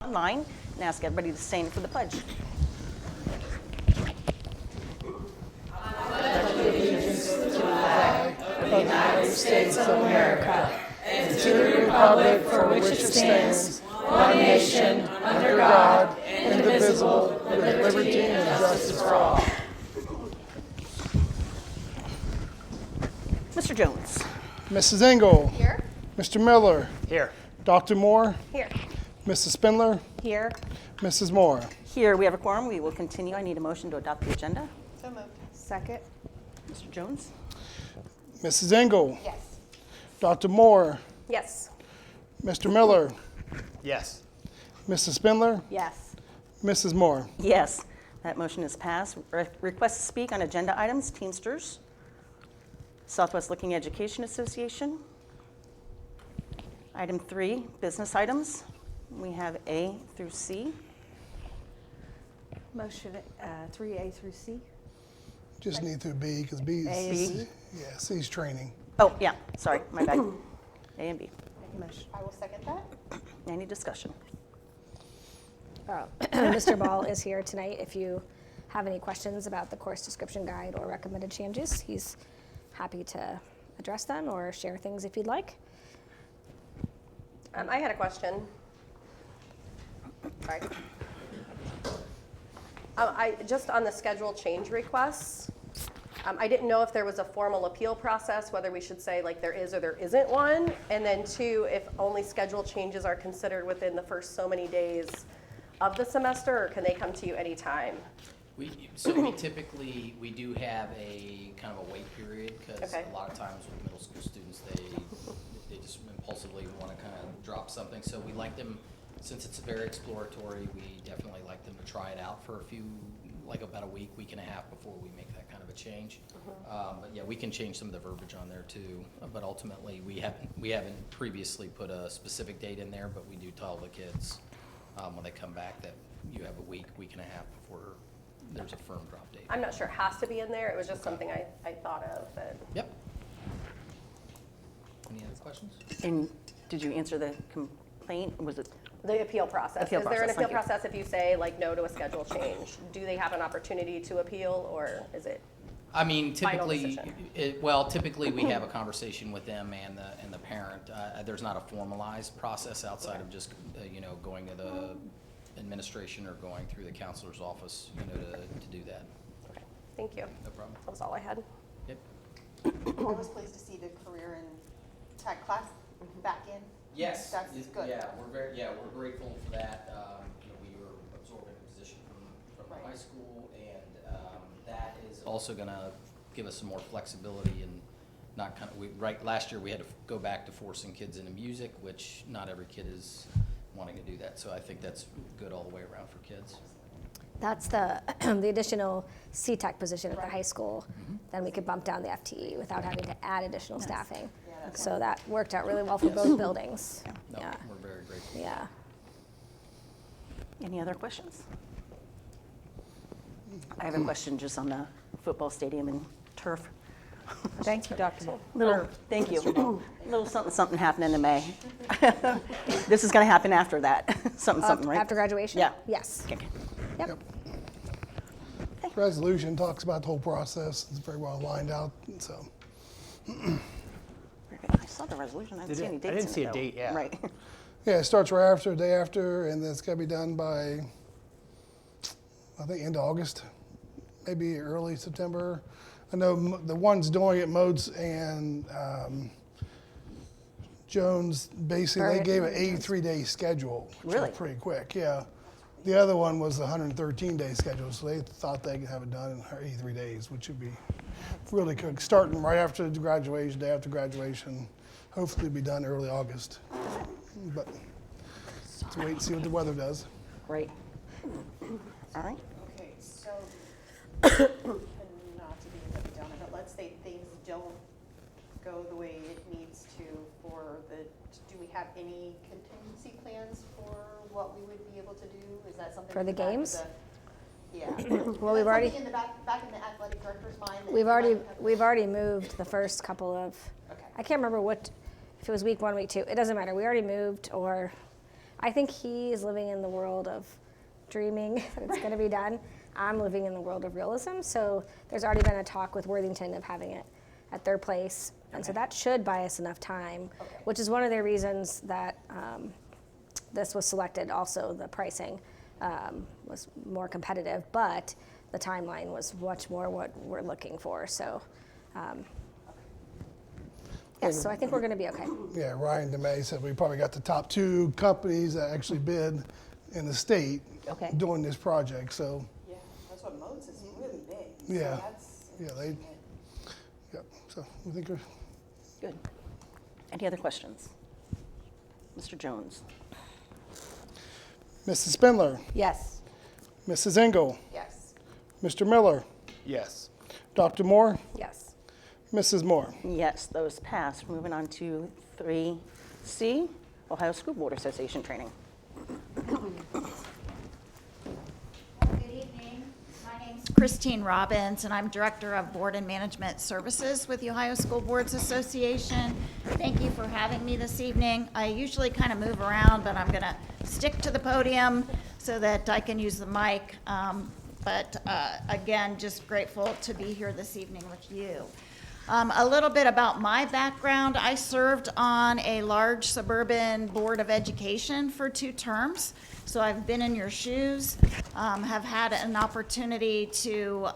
online and ask everybody to stand for the pledge. Of the United States of America, and to the republic for which it stands, one nation, under God, indivisible, with liberty and justice for all. Mr. Jones. Mrs. Engel. Here. Mr. Miller. Here. Dr. Moore. Here. Mrs. Spindler. Here. Mrs. Moore. Here, we have a quorum. We will continue. I need a motion to adopt the agenda. So moved. Second. Mr. Jones. Mrs. Engel. Yes. Dr. Moore. Yes. Mr. Miller. Yes. Mrs. Spindler. Yes. Mrs. Moore. Yes, that motion is passed. Request to speak on agenda items, Teamsters, Southwest Looking Education Association. Item 3, business items. We have A through C. Motion 3A through C. Just need through B because B A is, and B. yeah, C's training. Oh, yeah, sorry, my bad. A and B. Motion. I will second that. Any discussion? Mr. Ball is here tonight. If you have any questions about the course description guide or recommended changes, he's happy to address them or share things if you'd like. I had a question. Sorry. Just on the schedule change requests, I didn't know if there was a formal appeal process, whether we should say like there is or there isn't one, and then 2, if only schedule changes are considered within the first so many days of the semester, or can they come to you anytime? We typically, we do have a kind of a wait period, because Okay. a lot of times with middle school students, they just impulsively want to kind of drop something. So we like them, since it's very exploratory, we definitely like them to try it out for a few, like about a week and a half before we make that kind of a change. But yeah, we can change some of the verbiage on there too. But ultimately, we haven't previously put a specific date in there, but we do tell the kids when they come back that you have a week and a half before there's a firm drop date. I'm not sure it has to be in there. It was just something I thought of. But Yep. Any other questions? And did you answer the complaint? Was it? the appeal process. Appeal Is there an process, appeal thank you. process if you say like no to a schedule change? Do they have an opportunity to appeal, or is it? I mean, Final typically, decision. typically we have a conversation with them and the parent. There's not a formalized process outside of just, going to the administration or going through the counselor's office, to do that. Okay, thank you. No problem. That was all I had. Yep. I was pleased to see the career and tech class back in. Yes. That's good. Yeah, we're grateful for that. We were absorbing a position from the Right. high school, and that is also going to give us some more flexibility and not last year we had to go back to forcing kids into music, which not every kid is wanting to do that. So I think that's good all the way around for kids. That's the the additional C-Tech position at the high school. Then we could bump down the FTE without having to add additional staffing. Yeah, that's So that worked out really well for both buildings. No, Yeah. we're very grateful. Yeah. Any other questions? I have a question just on the football stadium and turf. Thank you, Dr. Moore. Thank you. Little something happening in May. This is going to happen after that. something, right? After graduation? Yeah. Yes. Okay. Yep. Resolution talks about the whole process. It's very well lined out, so. Very good. I saw the resolution. I didn't see any dates. I didn't in see it, a though. date, yeah. Right. Yeah, it starts right after, day after, and it's got to be done by, I think, end of August, maybe early September. I know the ones doing it, Modes and Jones, basically, they gave an 83-day schedule, which Really? was pretty quick, yeah. The other one was a 113-day schedule, so they thought they could have it done in 83 days, which would be really quick, starting right after the graduation, day after graduation. Hopefully it'll be done early August. But let's wait and see what the weather does. Great. All right. Okay, so, not to be a downer, but let's say things don't go the way it needs to do we have any contingency plans for what we would be able to do? Is that something? For in the back of games? Yeah. Well, we've already In the back in the athletic director's mind? that we've you already might have- we've already moved the first couple of. Okay. I can't remember if it was week 1, week 2. It doesn't matter. We already moved, or I think he is living in the world of dreaming that it's going to be done. I'm living in the world of realism. So there's already been a talk with Worthington of having it at their place. And so that should buy us enough time, which is one of the reasons that this was selected. Also, the pricing was more competitive, but the timeline was much more what we're looking for. So, yes, so I think we're going to be okay. Yeah, Ryan DeMay said we probably got the top 2 companies that actually bid in the state Okay. doing this project. So, Yeah, that's what Modes is really big. Yeah. So that's yeah, they, yep. So we think we're Good. Any other questions? Mr. Jones? Mrs. Spindler, Yes. Mrs. Engel, yes. Mr. Miller, Yes. Dr. Moore, Yes. Mrs. Moore. Yes, those pass. Moving on to 3C, Ohio School Board Association training. Good evening. My name's Christine Robbins, and I'm Director of Board and Management Services with the Ohio School Boards Association. Thank you for having me this evening. I usually kind of move around, but I'm going to stick to the podium so that I can use the mic. Again, just grateful to be here this evening with you. A little bit about my background. I served on a large suburban board of education for 2 terms, so I've been in your shoes, have had an opportunity to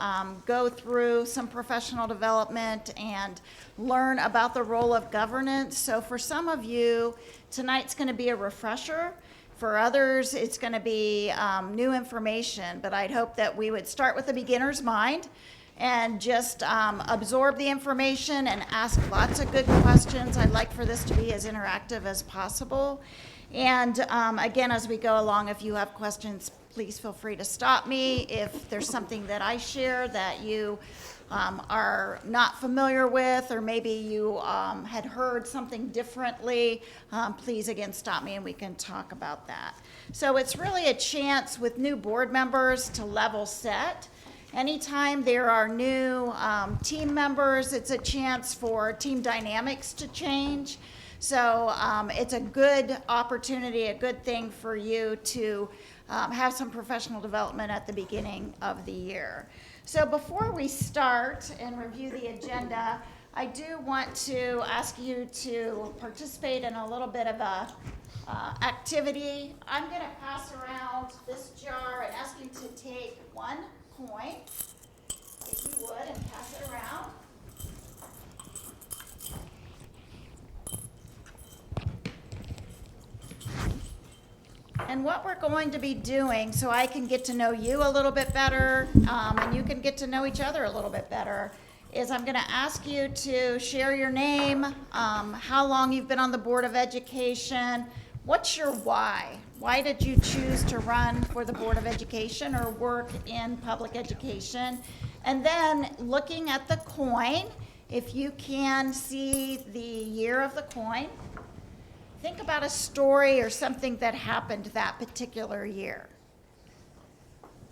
go through some professional development and learn about the role of governance. So for some of you, tonight's going to be a refresher. For others, it's going to be new information, but I'd hope that we would start with a beginner's mind and just absorb the information and ask lots of good questions. I'd like for this to be as interactive as possible. And again, as we go along, if you have questions, please feel free to stop me. If there's something that I share that you are not familiar with, or maybe you had heard something differently, please again stop me and we can talk about that. So it's really a chance with new board members to level set. Anytime there are new team members, it's a chance for team dynamics to change. So it's a good opportunity, a good thing for you to have some professional development at the beginning of the year. So before we start and review the agenda, I do want to ask you to participate in a little bit of a activity. I'm going to pass around this jar and ask you to take 1 coin, if you would, and pass it around. And what we're going to be doing, so I can get to know you a little bit better, and you can get to know each other a little bit better, is I'm going to ask you to share your name, how long you've been on the Board of Education, what's your why? Why did you choose to run for the Board of Education or work in public education? And then looking at the coin, if you can see the year of the coin, think about a story or something that happened that particular year.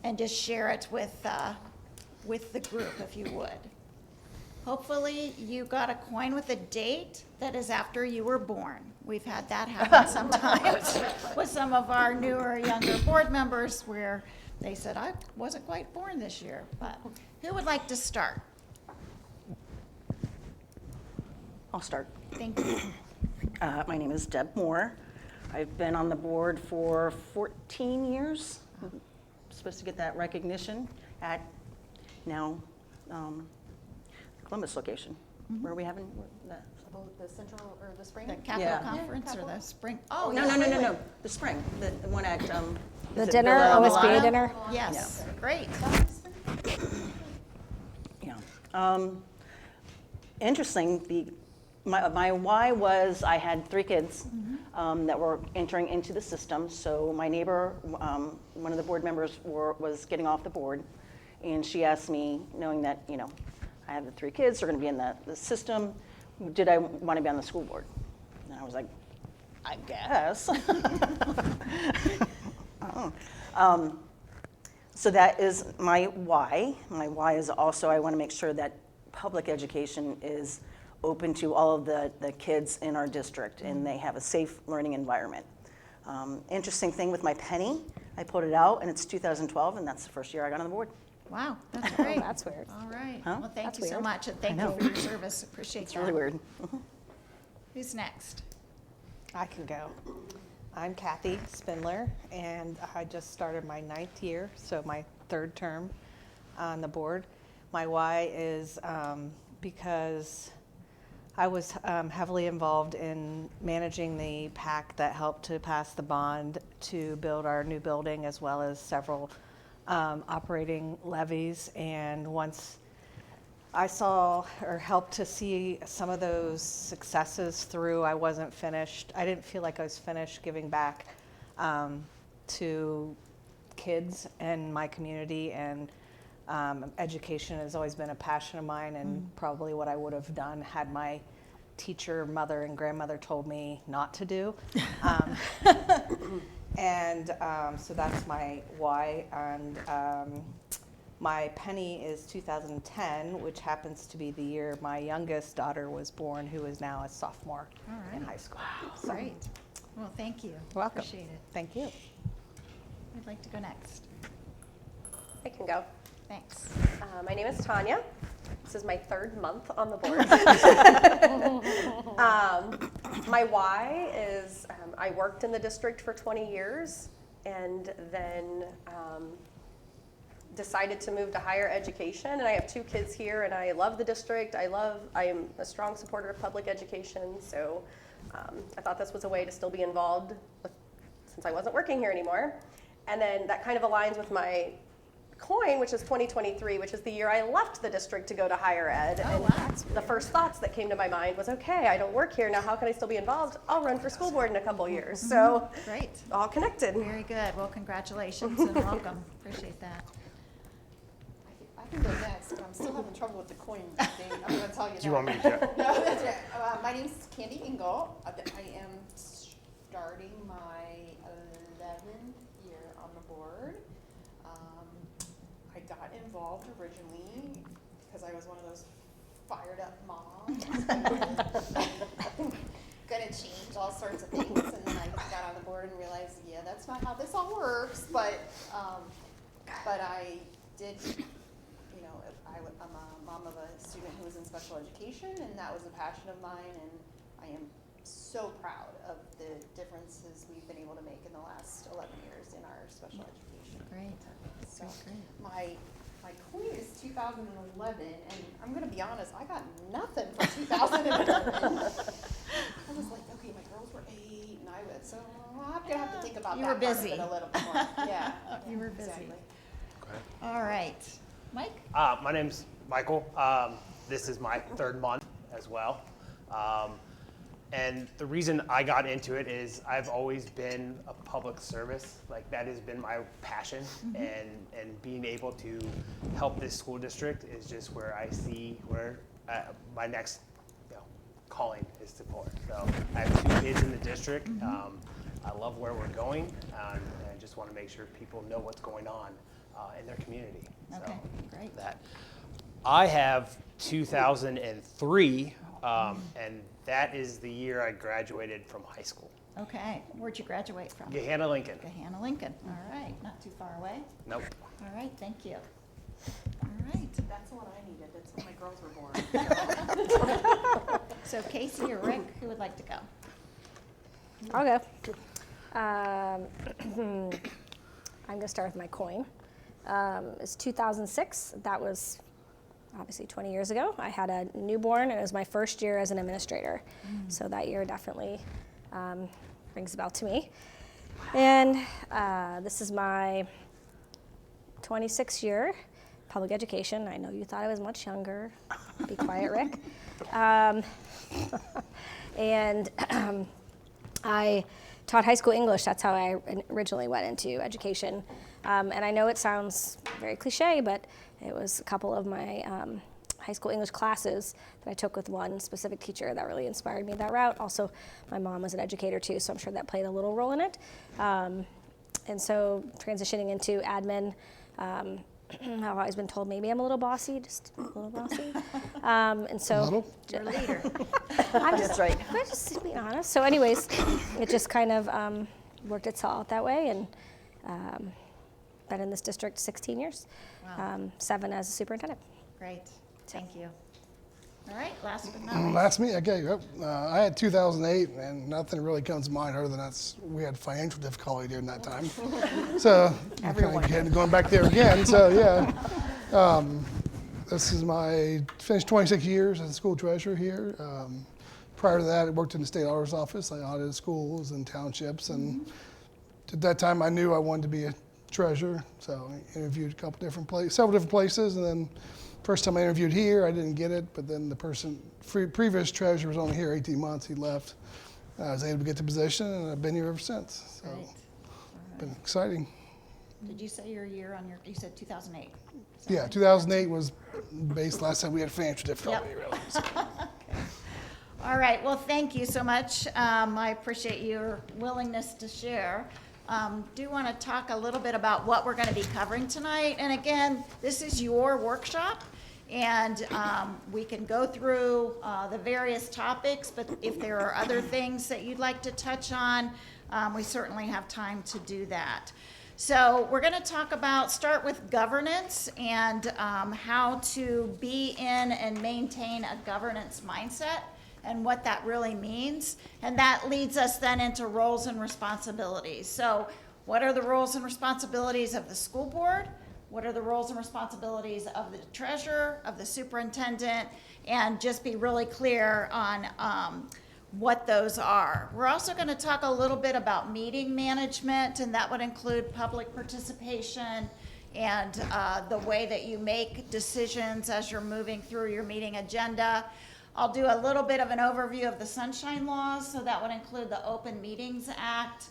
And just share it with the group, if you would. Hopefully you got a coin with a date that is after you were born. We've had that happen sometimes with some of our newer, younger board members where they said, I wasn't quite born this year. But who would like to start? I'll start. Thank you. My name is Deb Moore. I've been on the board for 14 years. I'm supposed to get that recognition at now Columbus location. Where are we having that? The central or the spring? The Capitol Yeah. Conference or the spring? Oh, No, yeah, no, no, no, really? no. The spring, the one at The is it dinner, Villa OSBA Milano? dinner. Yes, great. Yeah. Interesting. My why was I had 3 kids that were entering into the system. So my neighbor, one of the board members, was getting off the board, and she asked me, knowing that I have the 3 kids, they're going to be in the system, did I want to be on the school board? And I was like, I guess. So that is my why. My why is also I want to make sure that public education is open to all of the kids in our district and they have a safe learning environment. Interesting thing with my penny, I put it out and it's 2012 and that's the first year I got on the board. Wow, that's great. That's weird. All right. Huh? Well, thank That's you so weird. much, and thank you know. for your service. Appreciate It's that. really weird. Who's next? I can go. I'm Kathy Spindler, and I just started my 9th year, so my 3rd term on the board. My why is because I was heavily involved in managing the PAC that helped to pass the bond to build our new building, as well as several operating levies. And once I saw or helped to see some of those successes through, I wasn't finished. I didn't feel like I was finished giving back to kids in my community, and education has always been a passion of mine, and probably what I would have done had my teacher, mother, and grandmother told me not to do. So that's my why. And my penny is 2010, which happens to be the year my youngest daughter was born, who is now a sophomore All in right. high school. So, Great. Well, thank you. welcome. Appreciate it. Thank you. Who'd like to go next? I can go. Thanks. My name is Tanya. This is my 3rd month on the board. My why is I worked in the district for 20 years and then decided to move to higher education. And I have 2 kids here, and I love the district. I am a strong supporter of public education. So I thought this was a way to still be involved since I wasn't working here anymore. And then that kind of aligns with my coin, which is 2023, which is the year I left the district to go to higher ed. Oh, And wow. the first thoughts that came to my mind was, okay, I don't work here now. How can I still be involved? I'll run for school board in a couple years. So Great. all connected. Very good. Well, congratulations and welcome. Appreciate that. I can go next, but I'm still having trouble with the coin thing. I'm gonna tell you that. Do you want me to? No, that's right. My name's Candy Ingle. I am starting my 11th year on the board. I got involved originally because I was one of those fired up moms. Gonna change all sorts of things, and then I got on the board and realized, yeah, that's not how this all works. But I did. I'm a mom of a student who was in special education, and that was a passion of mine, and I am so proud of the differences we've been able to make in the last 11 years in our special education. Great. So Great. my coin is 2011, and I'm gonna be honest, I got nothing for 2011. I was like, okay, my girls were 8, and I was, so I'm gonna have to think about You that were part of busy. it a little bit more. Yeah. You were busy. Exactly. All right. Mike? My name's Michael. This is my 3rd month as well. And the reason I got into it is I've always been a public service. Like, that has been my passion. And being able to help this school district is just where I see where my next calling is to for. So I have 2 kids in the district. I love where we're going, and I just want to make sure people know what's going on in their community. Okay, great. That I have 2003, and that is the year I graduated from high school. Okay. Where'd you graduate from? Gahanna, Lincoln. Gahanna, Lincoln. All right. Not too far away. Nope. All right. Thank you. All right. That's what I needed. That's when my girls were born. So Casey or Rick, who would like to go? I'll go. I'm going to start with my coin. It's 2006. That was obviously 20 years ago. I had a newborn, and it was my first year as an administrator. So that year definitely rings a bell to me. And this is my 26th year public education. I know you thought I was much younger. Be quiet, Rick. And I taught high school English. That's how I originally went into education. And I know it sounds very cliche, but it was a couple of my high school English classes that I took with one specific teacher that really inspired me that route. Also, my mom was an educator too, so I'm sure that played a little role in it. And so transitioning into admin, I've always been told maybe I'm a little bossy, just a little bossy. And so You're a leader. I'm That's right. just being honest. So anyways, it just kind of worked itself out that way, and been in this district 16 years, Wow. 7 as a superintendent. Great, thank you. All right, last but not least. That's me. Okay. Yep. I had 2008, and nothing really comes to mind other than we had financial difficulty during that time. So going back there again. So yeah, this is finished 26 years as a school treasurer here. Prior to that, I worked in the state auditor's office. I audited schools and townships, and at that time, I knew I wanted to be a treasurer. So I interviewed several different places, and then. First time I interviewed here, I didn't get it, but then the previous treasurer was only here 18 months, he left. I was able to get the position, and I've been here ever since. So Great. it's been exciting. Did you say your year on you said 2008? Yeah, 2008 was last time we had financial difficulty, Yep. really. So. All right, well, thank you so much. I appreciate your willingness to share. Do want to talk a little bit about what we're going to be covering tonight. And again, this is your workshop, and we can go through the various topics, but if there are other things that you'd like to touch on, we certainly have time to do that. So we're going to start with governance and how to be in and maintain a governance mindset and what that really means. And that leads us then into roles and responsibilities. So what are the roles and responsibilities of the school board? What are the roles and responsibilities of the treasurer, of the superintendent? And just be really clear on what those are. We're also going to talk a little bit about meeting management, and that would include public participation and the way that you make decisions as you're moving through your meeting agenda. I'll do a little bit of an overview of the sunshine laws, so that would include the Open Meetings Act,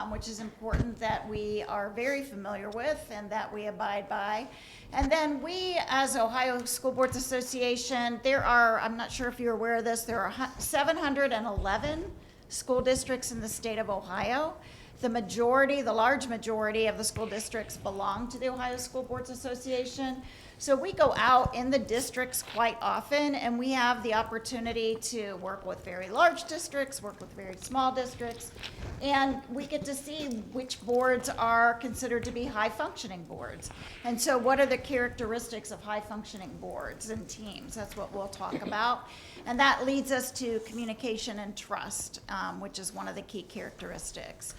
which is important that we are very familiar with and that we abide by. And then we, as Ohio School Boards Association, I'm not sure if you're aware of this, there are 711 school districts in the state of Ohio. The large majority of the school districts belong to the Ohio School Boards Association. So we go out in the districts quite often, and we have the opportunity to work with very large districts, work with very small districts, and we get to see which boards are considered to be high-functioning boards. And so what are the characteristics of high-functioning boards and teams? That's what we'll talk about. And that leads us to communication and trust, which is one of the key characteristics.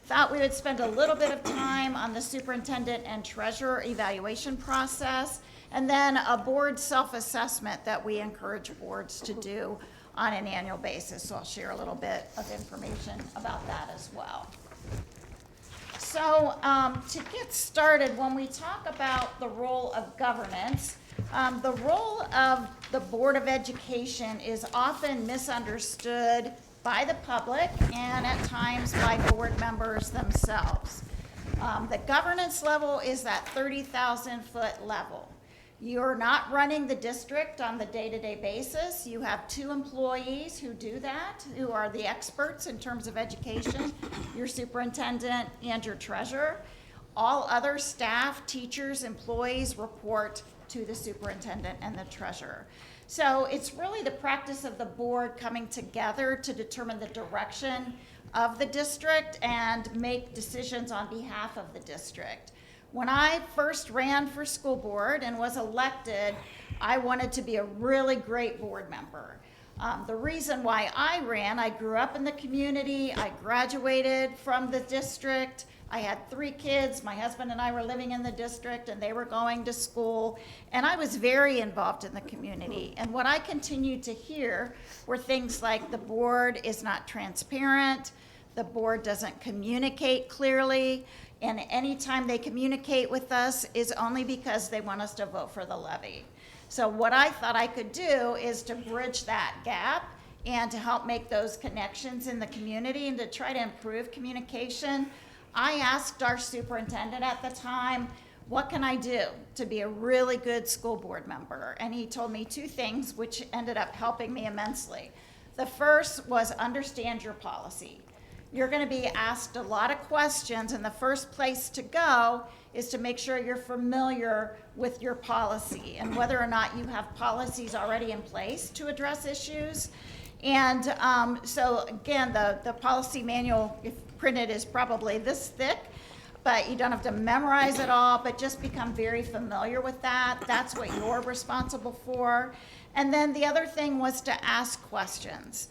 Thought we would spend a little bit of time on the superintendent and treasurer evaluation process, and then a board self-assessment that we encourage boards to do on an annual basis. So I'll share a little bit of information about that as well. So to get started, when we talk about the role of governance, the role of the Board of Education is often misunderstood by the public and at times by board members themselves. The governance level is that 30,000-foot level. You're not running the district on the day-to-day basis. You have 2 employees who do that, who are the experts in terms of education, your superintendent and your treasurer. All other staff, teachers, employees report to the superintendent and the treasurer. So it's really the practice of the board coming together to determine the direction of the district and make decisions on behalf of the district. When I first ran for school board and was elected, I wanted to be a really great board member. The reason why I ran, I grew up in the community, I graduated from the district, I had 3 kids, my husband and I were living in the district and they were going to school, and I was very involved in the community. And what I continued to hear were things like the board is not transparent, the board doesn't communicate clearly, and anytime they communicate with us is only because they want us to vote for the levy. So what I thought I could do is to bridge that gap and to help make those connections in the community and to try to improve communication. I asked our superintendent at the time, what can I do to be a really good school board member? And he told me 2 things, which ended up helping me immensely. The first was understand your policy. You're going to be asked a lot of questions, and the first place to go is to make sure you're familiar with your policy and whether or not you have policies already in place to address issues. And so again, the policy manual, if printed, is probably this thick, but you don't have to memorize it all, but just become very familiar with that. That's what you're responsible for. And then the other thing was to ask questions.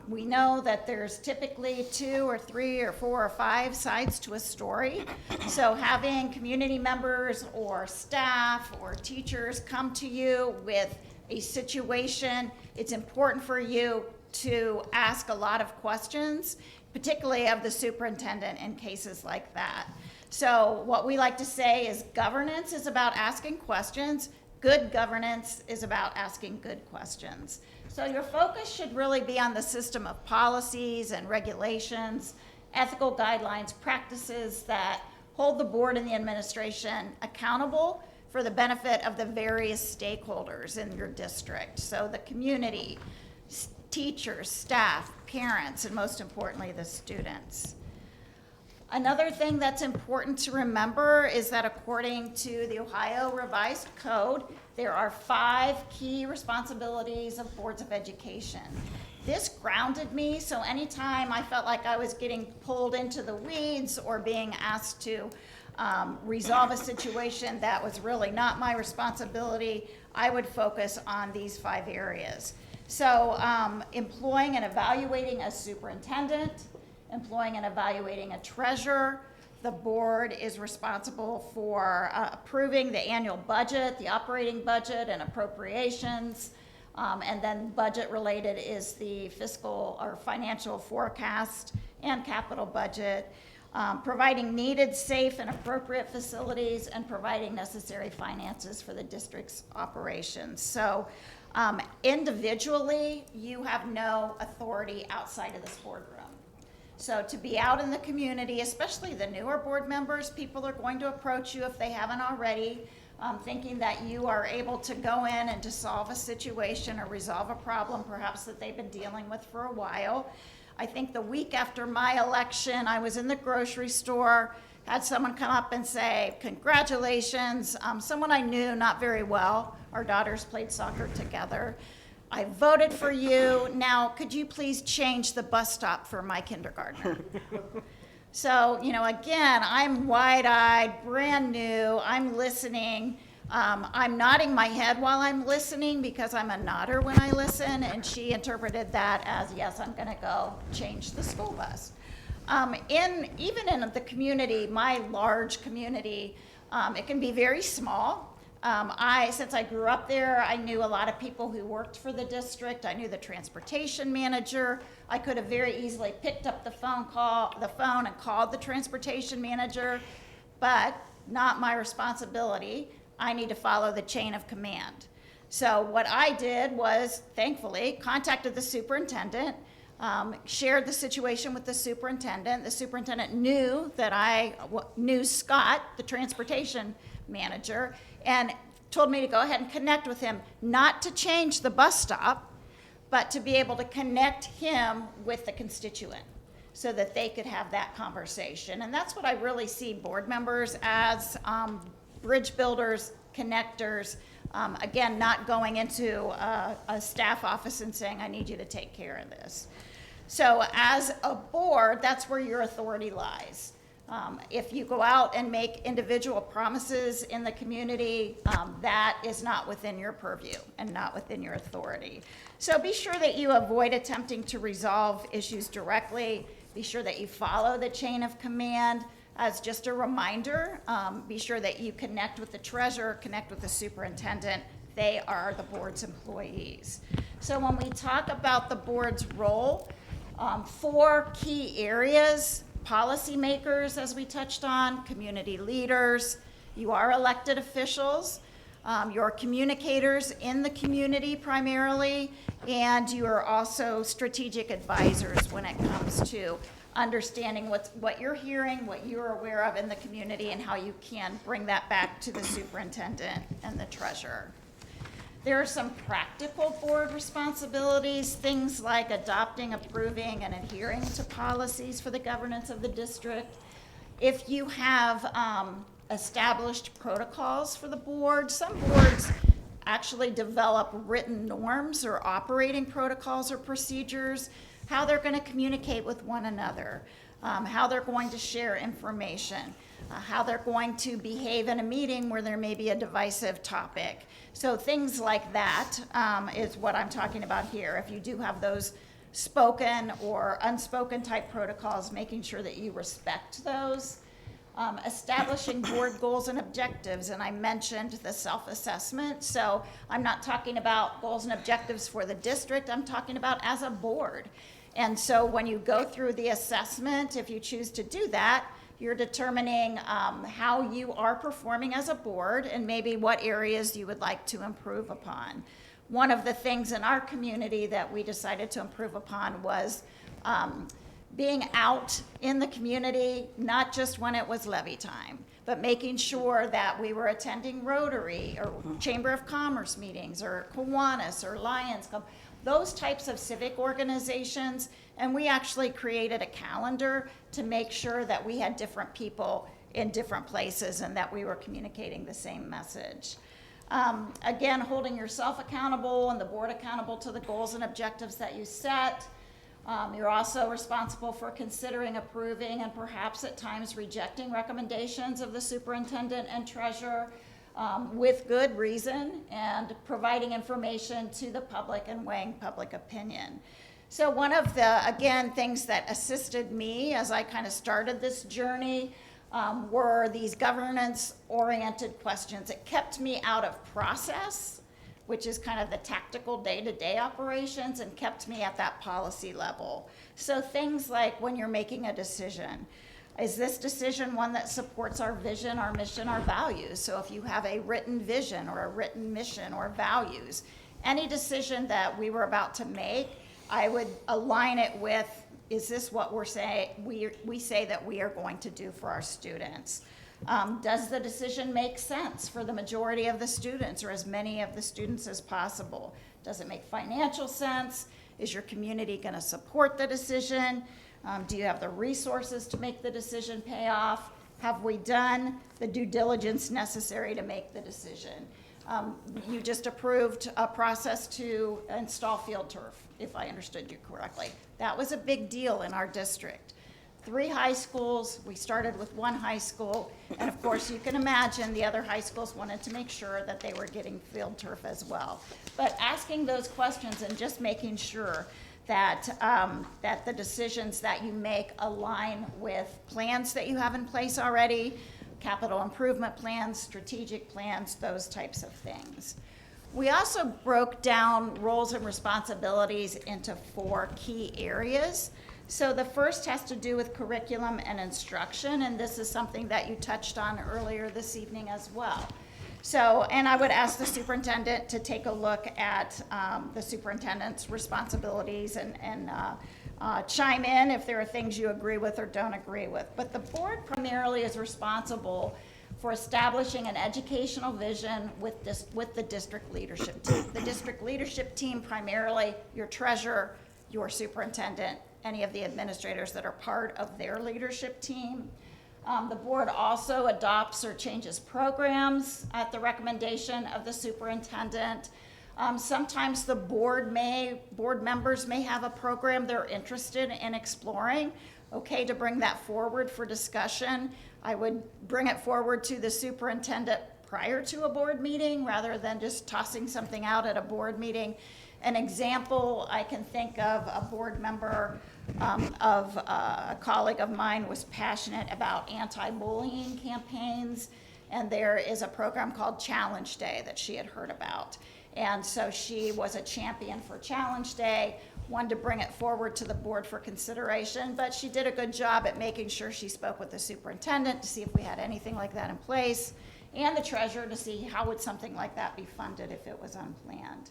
We know that there's typically 2 or 3 or 4 or 5 sides to a story. So having community members or staff or teachers come to you with a situation, it's important for you to ask a lot of questions, particularly of the superintendent in cases like that. So what we like to say is governance is about asking questions. Good governance is about asking good questions. So your focus should really be on the system of policies and regulations, ethical guidelines, practices that hold the board and the administration accountable for the benefit of the various stakeholders in your district. So the community, teachers, staff, parents, and most importantly, the students. Another thing that's important to remember is that according to the Ohio Revised Code, there are 5 key responsibilities of boards of education. This grounded me, so anytime I felt like I was getting pulled into the weeds or being asked to resolve a situation that was really not my responsibility, I would focus on these 5 areas. So employing and evaluating a superintendent, employing and evaluating a treasurer. The board is responsible for approving the annual budget, the operating budget, and appropriations. And then budget related is the fiscal or financial forecast and capital budget. Providing needed, safe, and appropriate facilities, and providing necessary finances for the district's operations. So individually, you have no authority outside of this boardroom. So to be out in the community, especially the newer board members, people are going to approach you if they haven't already, thinking that you are able to go in and to solve a situation or resolve a problem perhaps that they've been dealing with for a while. I think the week after my election, I was in the grocery store, had someone come up and say, congratulations, someone I knew not very well. Our daughters played soccer together. I voted for you. Now, could you please change the bus stop for my kindergartner? So, you know, again, I'm wide-eyed, brand new, I'm listening. I'm nodding my head while I'm listening because I'm a nodder when I listen, and she interpreted that as, yes, I'm gonna go change the school bus. Even in the community, my large community, it can be very small. Since I grew up there, I knew a lot of people who worked for the district. I knew the transportation manager. I could have very easily picked up the phone and called the transportation manager, but not my responsibility. I need to follow the chain of command. So what I did was, thankfully, contacted the superintendent, shared the situation with the superintendent. The superintendent knew that I knew Scott, the transportation manager, and told me to go ahead and connect with him, not to change the bus stop, but to be able to connect him with the constituent so that they could have that conversation. And that's what I really see board members as, bridge builders, connectors, again, not going into a staff office and saying, I need you to take care of this. So as a board, that's where your authority lies. If you go out and make individual promises in the community, that is not within your purview and not within your authority. So be sure that you avoid attempting to resolve issues directly. Be sure that you follow the chain of command. As just a reminder, be sure that you connect with the treasurer, connect with the superintendent. They are the board's employees. So when we talk about the board's role, 4 key areas: policymakers, as we touched on, community leaders, you are elected officials, you're communicators in the community primarily, and you are also strategic advisors when it comes to understanding what you're hearing, what you're aware of in the community, and how you can bring that back to the superintendent and the treasurer. There are some practical board responsibilities, things like adopting, approving, and adhering to policies for the governance of the district. If you have established protocols for the board, some boards actually develop written norms or operating protocols or procedures, how they're going to communicate with one another, how they're going to share information, how they're going to behave in a meeting where there may be a divisive topic. So things like that is what I'm talking about here. If you do have those spoken or unspoken type protocols, making sure that you respect those. Establishing board goals and objectives, and I mentioned the self-assessment. So I'm not talking about goals and objectives for the district, I'm talking about as a board. And so when you go through the assessment, if you choose to do that, you're determining how you are performing as a board and maybe what areas you would like to improve upon. One of the things in our community that we decided to improve upon was being out in the community, not just when it was levy time, but making sure that we were attending Rotary or Chamber of Commerce meetings or Kiwanis or Lions Club, those types of civic organizations. And we actually created a calendar to make sure that we had different people in different places and that we were communicating the same message. Again, holding yourself accountable and the board accountable to the goals and objectives that you set. You're also responsible for considering, approving, and perhaps at times rejecting recommendations of the superintendent and treasurer with good reason, and providing information to the public and weighing public opinion. So one of the, again, things that assisted me as I kind of started this journey were these governance-oriented questions. It kept me out of process, which is kind of the tactical day-to-day operations, and kept me at that policy level. So things like when you're making a decision, is this decision one that supports our vision, our mission, our values? So if you have a written vision or a written mission or values, any decision that we were about to make, I would align it with, is this what we say that we are going to do for our students? Does the decision make sense for the majority of the students or as many of the students as possible? Does it make financial sense? Is your community going to support the decision? Do you have the resources to make the decision pay off? Have we done the due diligence necessary to make the decision? You just approved a process to install field turf, if I understood you correctly. That was a big deal in our district. 3 high schools, we started with 1 high school, and of course you can imagine the other high schools wanted to make sure that they were getting field turf as well. But asking those questions and just making sure that, that the decisions that you make align with plans that you have in place already, capital improvement plans, strategic plans, those types of things. We also broke down roles and responsibilities into 4 key areas. So the first has to do with curriculum and instruction, and this is something that you touched on earlier this evening as well. So, and I would ask the superintendent to take a look at the superintendent's responsibilities and chime in if there are things you agree with or don't agree with. But the board primarily is responsible for establishing an educational vision with the district leadership team. The district leadership team, primarily your treasurer, your superintendent, any of the administrators that are part of their leadership team. The board also adopts or changes programs at the recommendation of the superintendent. Sometimes the board members may have a program they're interested in exploring. Okay, to bring that forward for discussion. I would bring it forward to the superintendent prior to a board meeting rather than just tossing something out at a board meeting. An example I can think of, a board member of a colleague of mine was passionate about anti-bullying campaigns, and there is a program called Challenge Day that she had heard about. And so she was a champion for Challenge Day, wanted to bring it forward to the board for consideration, but she did a good job at making sure she spoke with the superintendent to see if we had anything like that in place, and the treasurer to see how would something like that be funded if it was unplanned.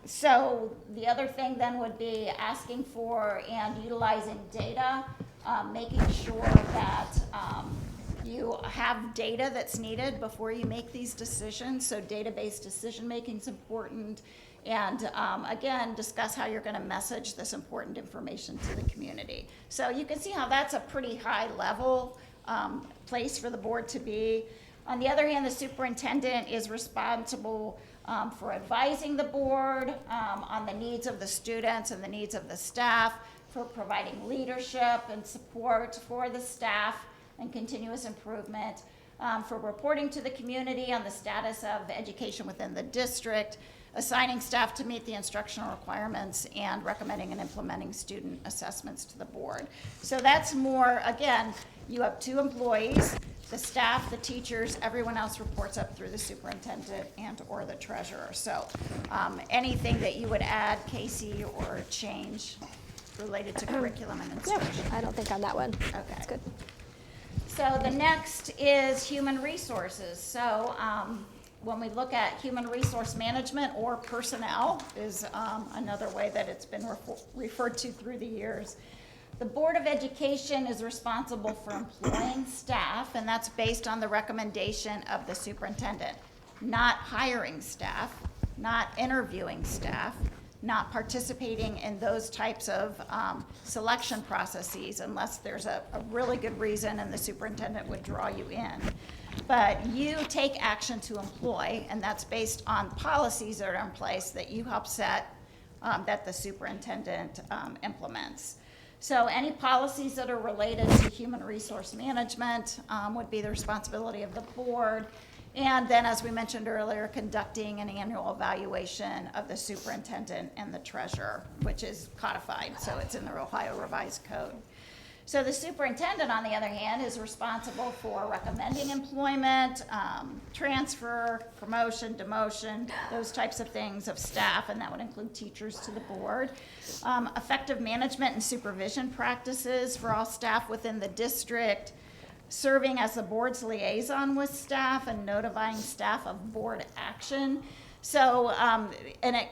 So the other thing then would be asking for and utilizing data, making sure that you have data that's needed before you make these decisions. So data-based decision-making is important. And again, discuss how you're going to message this important information to the community. So you can see how that's a pretty high level place for the board to be. On the other hand, the superintendent is responsible for advising the board on the needs of the students and the needs of the staff, for providing leadership and support for the staff and continuous improvement, for reporting to the community on the status of education within the district, assigning staff to meet the instructional requirements, and recommending and implementing student assessments to the board. So that's more, again, you have 2 employees, the staff, the teachers, everyone else reports up through the superintendent and or the treasurer. So anything that you would add, Casey, or change related to curriculum and No, instruction? I don't think on that one. Okay. That's good. So the next is human resources. So when we look at human resource management, or personnel is another way that it's been referred to through the years. The Board of Education is responsible for employing staff, and that's based on the recommendation of the superintendent, not hiring staff, not interviewing staff, not participating in those types of selection processes unless there's a really good reason and the superintendent would draw you in. But you take action to employ, and that's based on policies that are in place that you help set, that the superintendent implements. So any policies that are related to human resource management would be the responsibility of the board. And then, as we mentioned earlier, conducting an annual evaluation of the superintendent and the treasurer, which is codified, so it's in the Ohio Revised Code. So the superintendent, on the other hand, is responsible for recommending employment, transfer, promotion, demotion, those types of things of staff, and that would include teachers to the board. Effective management and supervision practices for all staff within the district, serving as the board's liaison with staff and notifying staff of board action. So,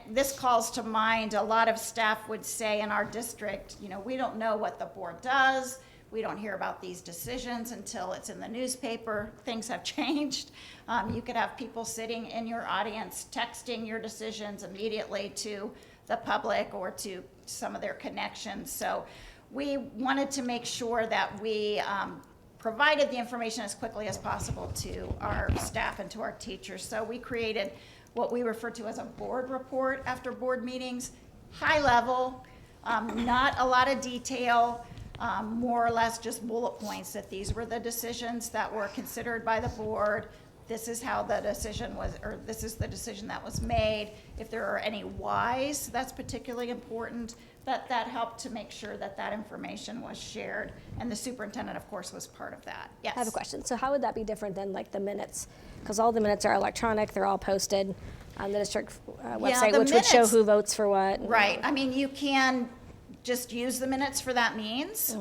this calls to mind, a lot of staff would say in our district, we don't know what the board does. We don't hear about these decisions until it's in the newspaper. Things have changed. You could have people sitting in your audience texting your decisions immediately to the public or to some of their connections. So we wanted to make sure that we provided the information as quickly as possible to our staff and to our teachers. So we created what we refer to as a board report after board meetings, high level, not a lot of detail, more or less just bullet points that these were the decisions that were considered by the board. This is how the decision was, or this is the decision that was made. If there are any whys, that's particularly important, but that helped to make sure that that information was shared. And the superintendent, of course, was part of that. Yes? I have a question. So how would that be different than like the minutes? Because all the minutes are electronic, they're all posted on the district website, the which would show minutes- who votes for what. Right. I mean, you can just use the minutes for that means.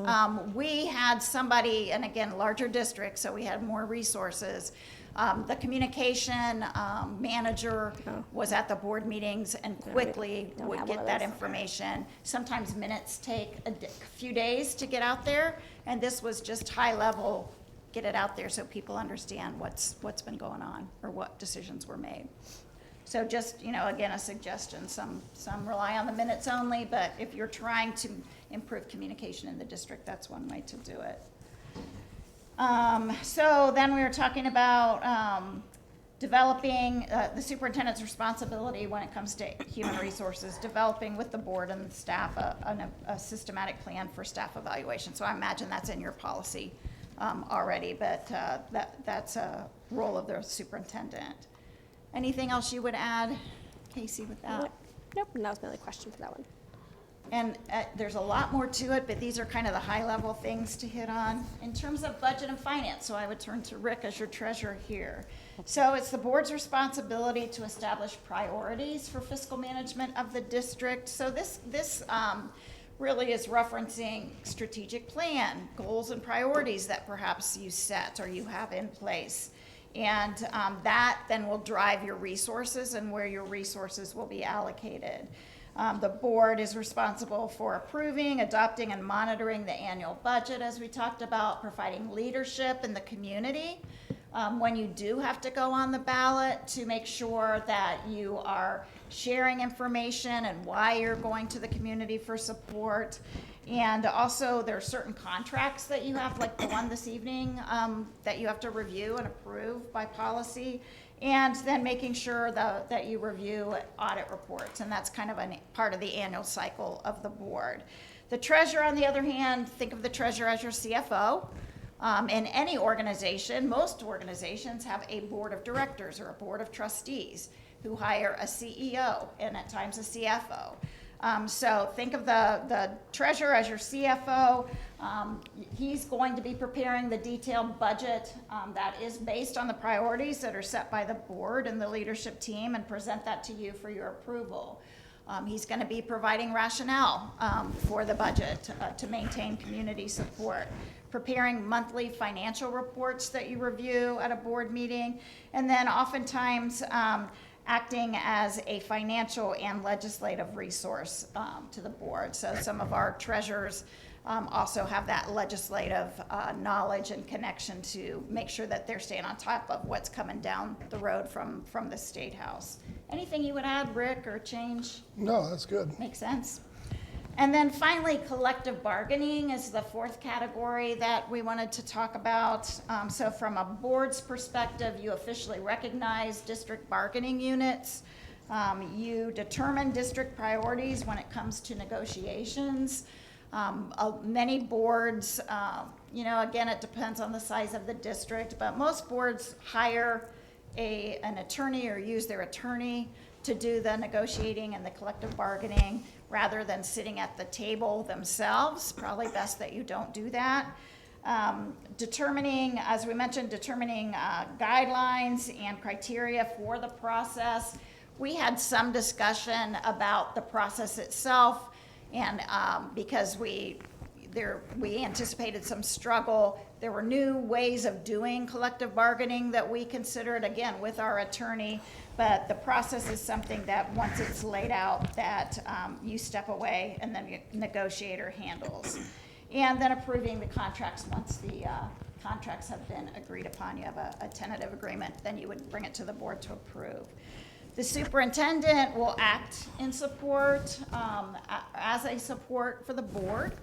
We had somebody, and again, larger district, so we had more resources. The communication manager was at the board meetings and quickly don't would have one get of that those. information. Sometimes minutes take a few days to get out there, and this was just high level, get it out there so people understand what's been going on or what decisions were made. So just, again, a suggestion, some rely on the minutes only, but if you're trying to improve communication in the district, that's one way to do it. So then we were talking about developing the superintendent's responsibility when it comes to human resources, developing with the board and the staff a systematic plan for staff evaluation. So I imagine that's in your policy already, but that's a role of the superintendent. Anything else you would add, Casey, with that? Nope, and that was my only question for that one. And there's a lot more to it, but these are kind of the high-level things to hit on. In terms of budget and finance, so I would turn to Rick as your treasurer here. So it's the board's responsibility to establish priorities for fiscal management of the district. So this really is referencing strategic plan, goals and priorities that perhaps you set or you have in place. And that then will drive your resources and where your resources will be allocated. The board is responsible for approving, adopting, and monitoring the annual budget, as we talked about, providing leadership in the community. When you do have to go on the ballot, to make sure that you are sharing information and why you're going to the community for support. And also, there are certain contracts that you have, like the one this evening, that you have to review and approve by policy. and then making sure that you review audit reports, and that's kind of a part of the annual cycle of the board. The treasurer, on the other hand, think of the treasurer as your CFO. In any organization, most organizations have a board of directors or a board of trustees who hire a CEO and at times a CFO. So think of the treasurer as your CFO. He's going to be preparing the detailed budget that is based on the priorities that are set by the board and the leadership team and present that to you for your approval. He's going to be providing rationale for the budget to maintain community support, preparing monthly financial reports that you review at a board meeting, and then oftentimes acting as a financial and legislative resource to the board. So some of our treasurers also have that legislative knowledge and connection to make sure that they're staying on top of what's coming down the road from the State House. Anything you would add, Rick, or change? No, that's good. Makes sense. And then finally, collective bargaining is the fourth category that we wanted to talk about. So from a board's perspective, you officially recognize district bargaining units. You determine district priorities when it comes to negotiations. Many boards, again, it depends on the size of the district, but most boards hire an attorney or use their attorney to do the negotiating and the collective bargaining rather than sitting at the table themselves. Probably best that you don't do that. Determining, as we mentioned, guidelines and criteria for the process. We had some discussion about the process itself, and because we anticipated some struggle. There were new ways of doing collective bargaining that we considered, again, with our attorney, but the process is something that once it's laid out that you step away and then the negotiator handles. And then approving the contracts once the contracts have been agreed upon. You have a tentative agreement, then you would bring it to the board to approve. The superintendent will act in support, as a support for the board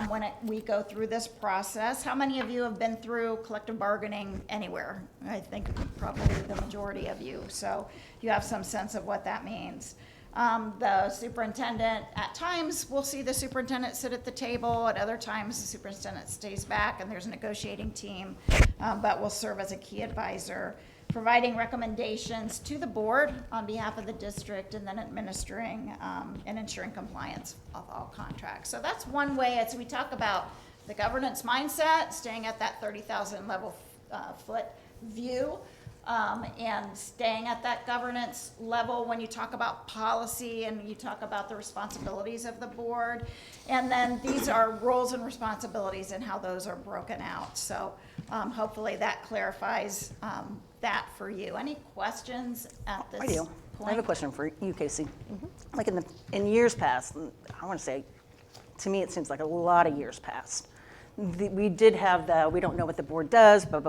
when we go through this process. How many of you have been through collective bargaining anywhere? I think probably the majority of you, so you have some sense of what that means. The superintendent, at times, we'll see the superintendent sit at the table. At other times, the superintendent stays back and there's a negotiating team, but will serve as a key advisor, providing recommendations to the board on behalf of the district, and then administering and ensuring compliance of all contracts. So that's one way as we talk about the governance mindset, staying at that 30,000 foot view, and staying at that governance level when you talk about policy and you talk about the responsibilities of the board. And then these are roles and responsibilities and how those are broken out. So hopefully that clarifies that for you. Any questions at this I do. point? I have a question for you, Casey. Like in years past, I want to say, to me, it seems like a lot of years past. We did have we don't know what the board does, but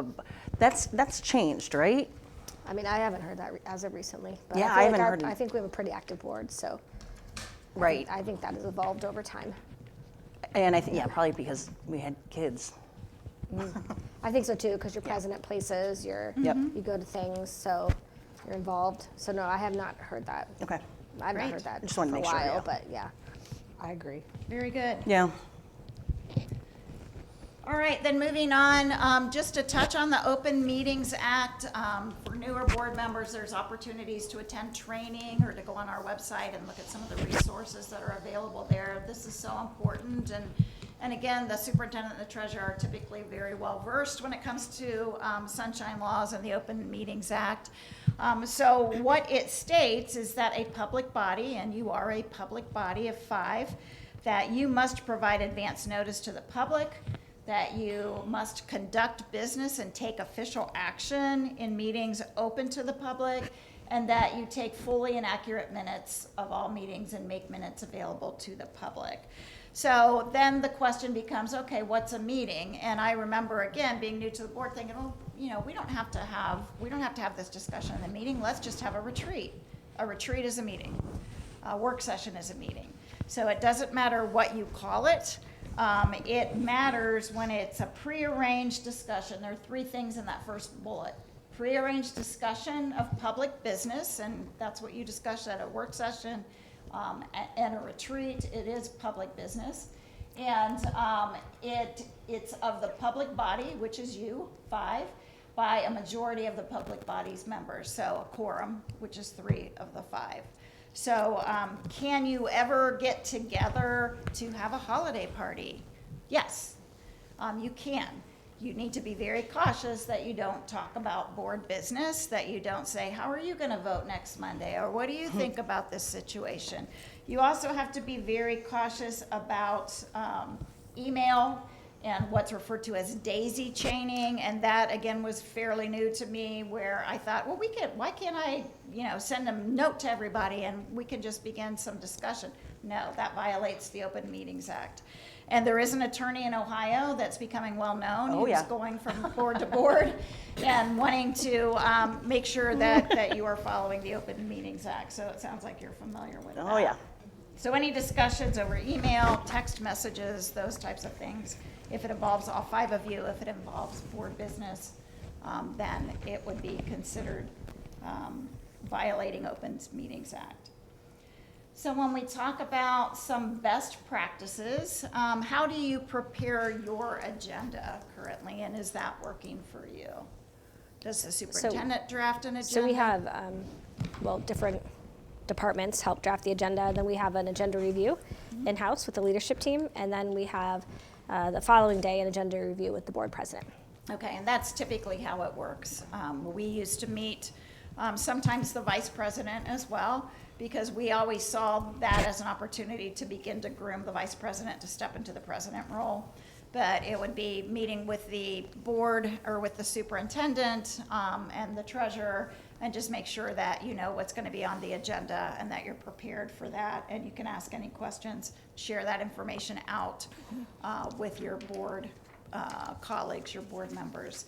that's changed, right? I mean, I haven't heard that as of recently. But Yeah, I, feel I haven't like heard it. I think we have a pretty active board, so Right. I think that has evolved over time. And I think, yeah, probably because we had kids. I think so too, because you're present at places, Yep. you go to things, so you're involved. So no, I have not heard that. Okay. I've not Great. heard that Just for wanted to a make sure, while, yeah. but yeah, I agree. Very good. Yeah. All right, then moving on, just to touch on the Open Meetings Act. For newer board members, there's opportunities to attend training or to go on our website and look at some of the resources that are available there. This is so important, and again, the superintendent and the treasurer are typically very well versed when it comes to sunshine laws and the Open Meetings Act. So what it states is that a public body, and you are a public body of 5, that you must provide advance notice to the public, that you must conduct business and take official action in meetings open to the public, and that you take fully and accurate minutes of all meetings and make minutes available to the public. So then the question becomes, okay, what's a meeting? And I remember, again, being new to the board, thinking, oh, we don't have to have this discussion in the meeting. Let's just have a retreat. A retreat is a meeting. A work session is a meeting. So it doesn't matter what you call it. It matters when it's a prearranged discussion. There are 3 things in that first bullet prearranged discussion of public business, and that's what you discussed at a work session and a retreat. It is public business. And it's of the public body, which is you, 5, by a majority of the public body's members, so a quorum, which is 3 of the 5. So can you ever get together to have a holiday party? Yes, you can. You need to be very cautious that you don't talk about board business, that you don't say, how are you going to vote next Monday, or what do you think about this situation? You also have to be very cautious about email and what's referred to as daisy chaining, and that again was fairly new to me, where I thought, well, why can't I, send a note to everybody and we can just begin some discussion? No, that violates the Open Meetings Act. And there is an attorney in Ohio that's becoming well-known. Oh, yeah. Who's going from board to board and wanting to make sure that you are following the Open Meetings Act. So it sounds like you're familiar with that. Oh, yeah. So any discussions over email, text messages, those types of things, if it involves all 5 of you, if it involves board business, then it would be considered violating Open Meetings Act. So when we talk about some best practices, how do you prepare your agenda currently, and is that working for you? Does the superintendent draft an agenda? So we have, different departments help draft the agenda. Then we have an agenda review in-house with the leadership team, and then we have the following day an agenda review with the board president. Okay, and that's typically how it works. We used to meet sometimes the vice president as well, because we always saw that as an opportunity to begin to groom the vice president to step into the president role. But it would be meeting with the board or with the superintendent and the treasurer, and just make sure that you know what's going to be on the agenda and that you're prepared for that, and you can ask any questions, share that information out with your board colleagues, your board members.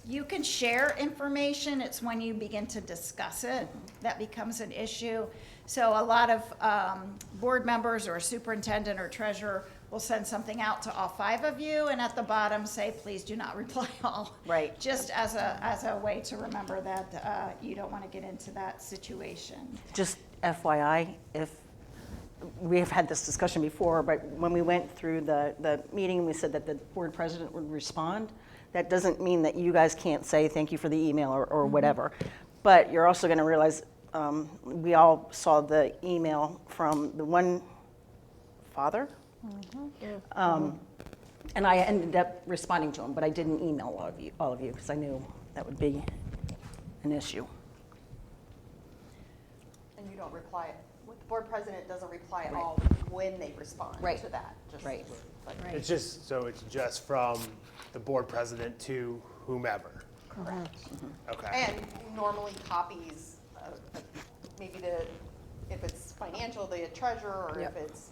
You can share information. It's when you begin to discuss it that becomes an issue. So a lot of board members or superintendent or treasurer will send something out to all 5 of you, and at the bottom say, please do not reply all. Right. Just as a way to remember that you don't want to get into that situation. Just FYI, if we have had this discussion before, but when we went through the meeting, we said that the board president would respond. That doesn't mean that you guys can't say thank you for the email or whatever. But you're also going to realize we all saw the email from the one father. And I ended up responding to him, but I didn't email all of you because I knew that would be an issue. And you don't reply, the board president doesn't reply at Right. all when they respond Right. to that. Just Right. like- Right. It's just from the board president to whomever. Correct. Okay. And normally copies, maybe if it's financial, the treasurer, or if it's,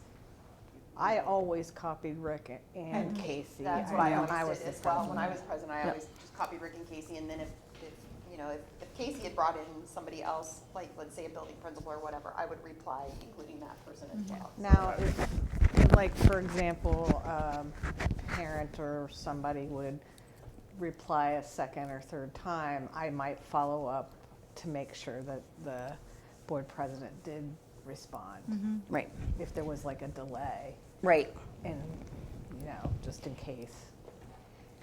I always copied Rick and Casey. that's what I when always was did the as well. president. When I was president, I always just copied Rick and Casey, and then if Casey had brought in somebody else, like let's say a building principal or whatever, I would reply including that person as well. Now, if, like, for example, a parent or somebody would reply a second or third time, I might follow up to make sure that the board president did respond. Right. If there was like a delay, Right. and, just in case.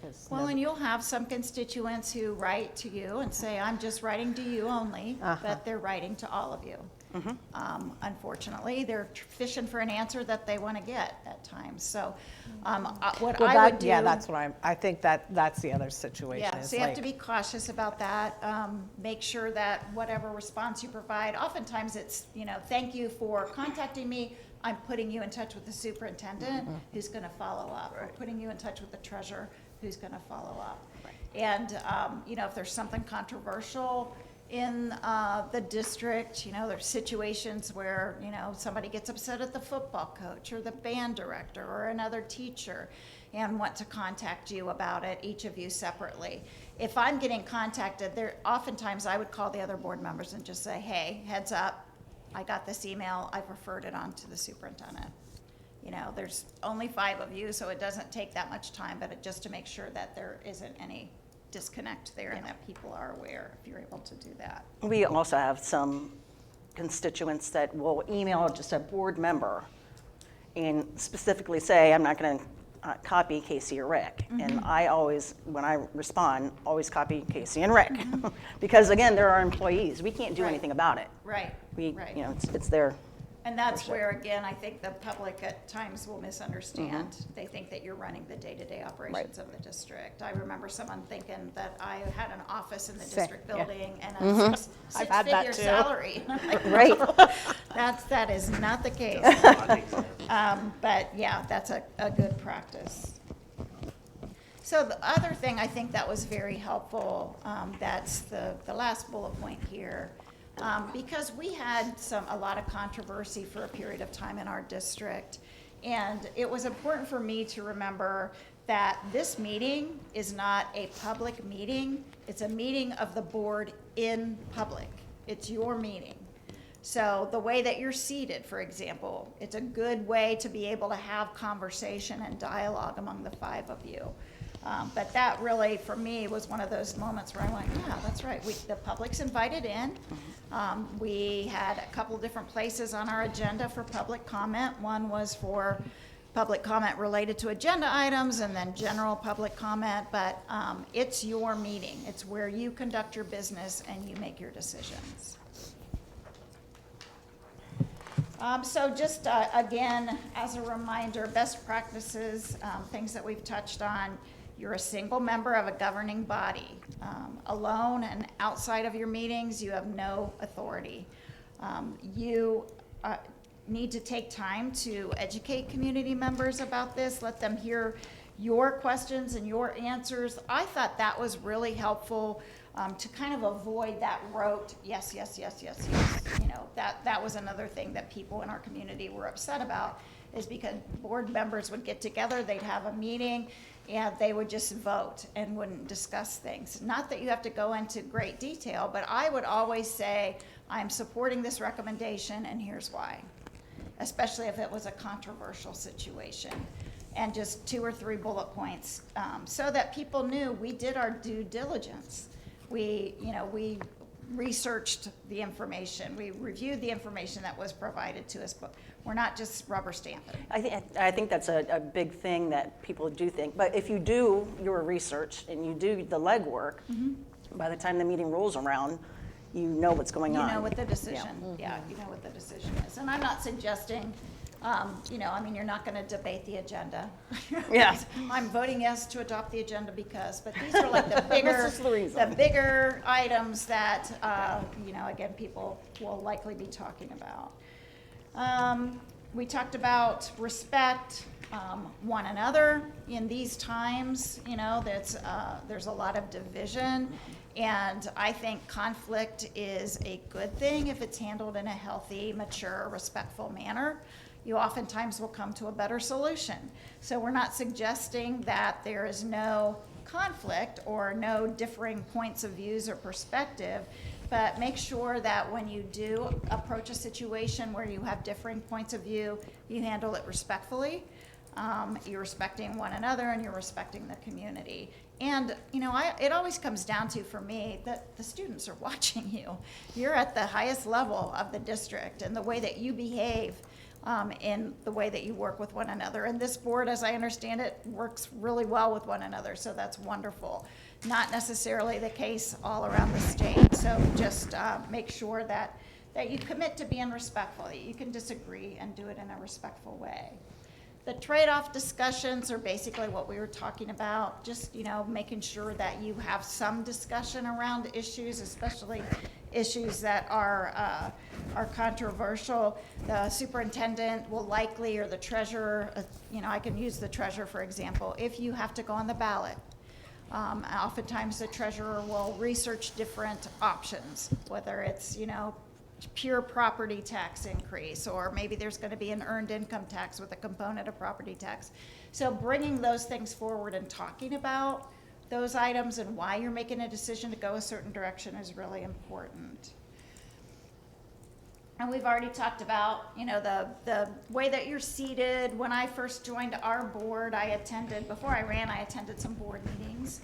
'Cause Well, and you'll have some constituents who write to you and say, I'm just writing to you only, but they're writing to all of you. Unfortunately, they're fishing for an answer that they want to get at times. So what Well, I would do. yeah, that's what I think that's the other situation. Yeah, is so you have to like- be cautious about that. Make sure that whatever response you provide, oftentimes it's, thank you for contacting me. I'm putting you in touch with the superintendent who's going to follow up. Or putting you in touch with the treasurer who's going to follow up. And, if there's something controversial in the district, there's situations where, somebody gets upset at the football coach or the band director or another teacher and want to contact you about it, each of you separately. If I'm getting contacted, oftentimes I would call the other board members and just say, hey, heads up, I got this email, I've referred it on to the superintendent. There's only 5 of you, so it doesn't take that much time, but just to make sure that there isn't any disconnect there and that people are aware if you're able to do that. We also have some constituents that will email just a board member and specifically say, I'm not going to copy Casey or Rick. And I always, when I respond, always copy Casey and Rick. Because again, they're our employees. We can't do Right. anything about it. Right, We, right. you know, it's their. And that's where, again, I think the public at times will misunderstand. They think that you're running the day-to-day operations of the district. I remember someone thinking that I had an office in the district building and a I've had that six-figure too. salary. I'm like, Right. that is not the case. But yeah, that's a good practice. So the other thing I think that was very helpful, that's the last bullet point here, because we had a lot of controversy for a period of time in our district, and it was important for me to remember that this meeting is not a public meeting, it's a meeting of the board in public. It's your meeting. So the way that you're seated, for example, it's a good way to be able to have conversation and dialogue among the five of you. But that really, for me, was one of those moments where I went, yeah, that's right. The public's invited in. We had a couple different places on our agenda for public comment. One was for public comment related to agenda items and then general public comment. But it's your meeting. It's where you conduct your business and you make your decisions. So just, again, as a reminder, best practices, things that we've touched on. You're a single member of a governing body. Alone and outside of your meetings, you have no authority. You need to take time to educate community members about this, let them hear your questions and your answers. I thought that was really helpful to kind of avoid that rote, yes, yes, yes, yes, yes. You know, that was another thing that people in our community were upset about, is because board members would get together, they'd have a meeting, and they would just vote and wouldn't discuss things. Not that you have to go into great detail, but I would always say, I'm supporting this recommendation and here's why. Especially if it was a controversial situation. And just 2 or 3 bullet points, so that people knew we did our due diligence. We researched the information, we reviewed the information that was provided to us, but we're not just rubber stamping. I think that's a big thing that people do think. But if you do your research and you do the legwork, by the time the meeting rolls around, you know what's going on. You know what the decision, yeah, you know what the decision is. And I'm not suggesting, you're not going to debate the agenda. Yeah. I'm voting yes to adopt the agenda because, but these are like the bigger, This is the reason. the bigger items that, again, people will likely be talking about. We talked about respect, one another in these times. There's a lot of division, and I think conflict is a good thing if it's handled in a healthy, mature, respectful manner. You oftentimes will come to a better solution. So we're not suggesting that there is no conflict or no differing points of views or perspective, but make sure that when you do approach a situation where you have differing points of view, you handle it respectfully. You're respecting one another and you're respecting the community. And, it always comes down to, for me, that the students are watching you. You're at the highest level of the district, and the way that you behave in the way that you work with one another. And this board, as I understand it, works really well with one another, so that's wonderful. Not necessarily the case all around the state, so just make sure that you commit to being respectful, that you can disagree and do it in a respectful way. The trade-off discussions are basically what we were talking about, just, making sure that you have some discussion around issues, especially issues that are controversial. The superintendent will likely, or the treasurer, I can use the treasurer for example, if you have to go on the ballot. Oftentimes the treasurer will research different options, whether it's, pure property tax increase, or maybe there's going to be an earned income tax with a component of property tax. So bringing those things forward and talking about those items and why you're making a decision to go a certain direction is really important. And we've already talked about, the way that you're seated. When I first joined our board, before I ran, I attended some board meetings.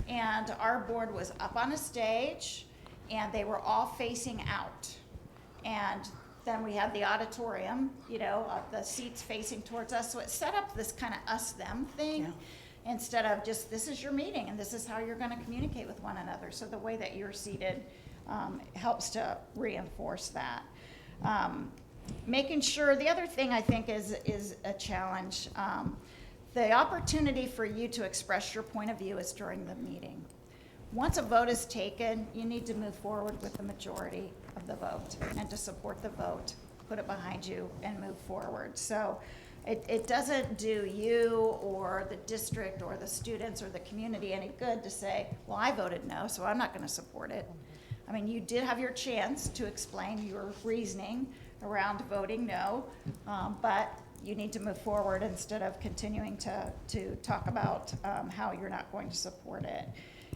And our board was up on a stage, and they were all facing out. And then we had the auditorium, the seats facing towards us. So it set up this kind of us-them thing. Yeah. Instead of just, this is your meeting, and this is how you're going to communicate with one another. So the way that you're seated helps to reinforce that. Making sure, the other thing I think is a challenge, the opportunity for you to express your point of view is during the meeting. Once a vote is taken, you need to move forward with the majority of the vote and to support the vote, put it behind you and move forward. So it doesn't do you or the district or the students or the community any good to say, well, I voted no, so I'm not going to support it. I mean, you did have your chance to explain your reasoning around voting no, but you need to move forward instead of continuing to talk about how you're not going to support it.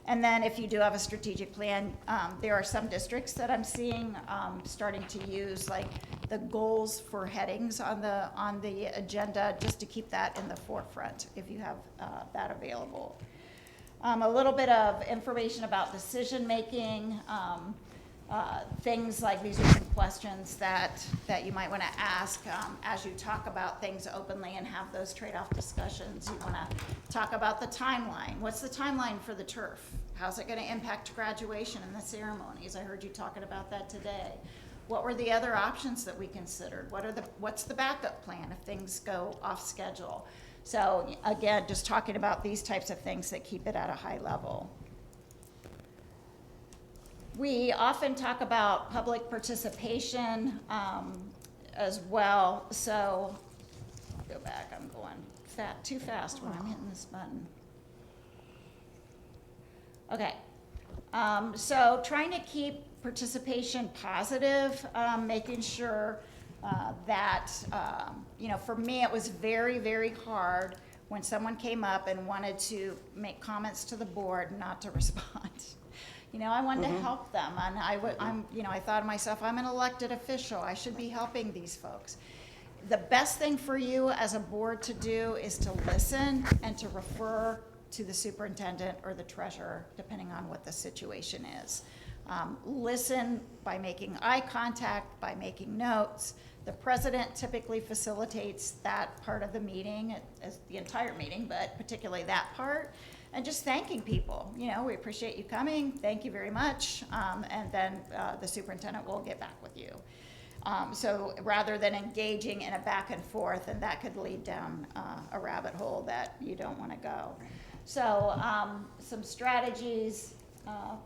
And then if you do have a strategic plan, there are some districts that I'm seeing starting to use like the goals for headings on the agenda, just to keep that in the forefront if you have that available. A little bit of information about decision making, things like these are some questions that you might want to ask as you talk about things openly and have those trade-off discussions. You want to talk about the timeline. What's the timeline for the turf? How's it going to impact graduation and the ceremonies? I heard you talking about that today. What were the other options that we considered? What's the backup plan if things go off schedule? So again, just talking about these types of things that keep it at a high level. We often talk about public participation as well. So go back, I'm going too fast when I'm hitting this button. Okay, so trying to keep participation positive, making sure that, for me, it was very, very hard when someone came up and wanted to make comments to the board not to respond. I wanted to help them, and I thought to myself, I'm an elected official. I should be helping these folks. The best thing for you as a board to do is to listen and to refer to the superintendent or the treasurer, depending on what the situation is. Listen by making eye contact, by making notes. The president typically facilitates that part of the meeting, as the entire meeting, but particularly that part. And just thanking people. We appreciate you coming. Thank you very much. And then the superintendent will get back with you. So rather than engaging in a back and forth, and that could lead down a rabbit hole that you don't want to go. So some strategies,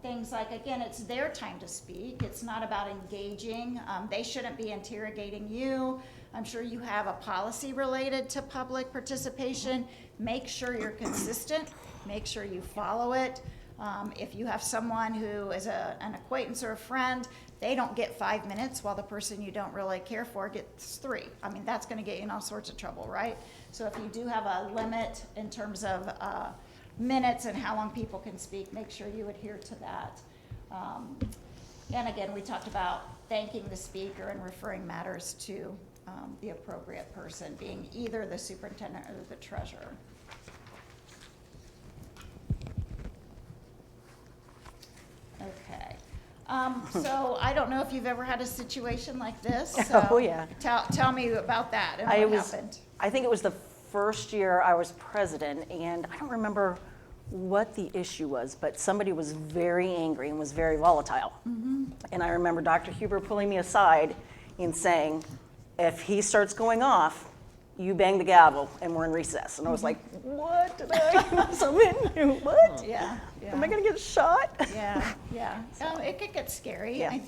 things like, again, it's their time to speak. It's not about engaging. They shouldn't be interrogating you. I'm sure you have a policy related to public participation. Make sure you're consistent. Make sure you follow it. If you have someone who is an acquaintance or a friend, they don't get 5 minutes while the person you don't really care for gets 3. I mean, that's going to get you in all sorts of trouble, right? So if you do have a limit in terms of minutes and how long people can speak, make sure you adhere to that. And again, we talked about thanking the speaker and referring matters to the appropriate person, being either the superintendent or the treasurer. Okay. So I don't know if you've ever had a situation like this. So Oh, yeah. Tell me about that and what happened. I think it was the first year I was president, and I don't remember what the issue was, but somebody was very angry and was very volatile. And I remember Dr. Huber pulling me aside and saying, if he starts going off, you bang the gavel and we're in recess. And I was like, what did I do? What? Yeah. Am I going to get shot? Yeah. It could get scary. Yeah.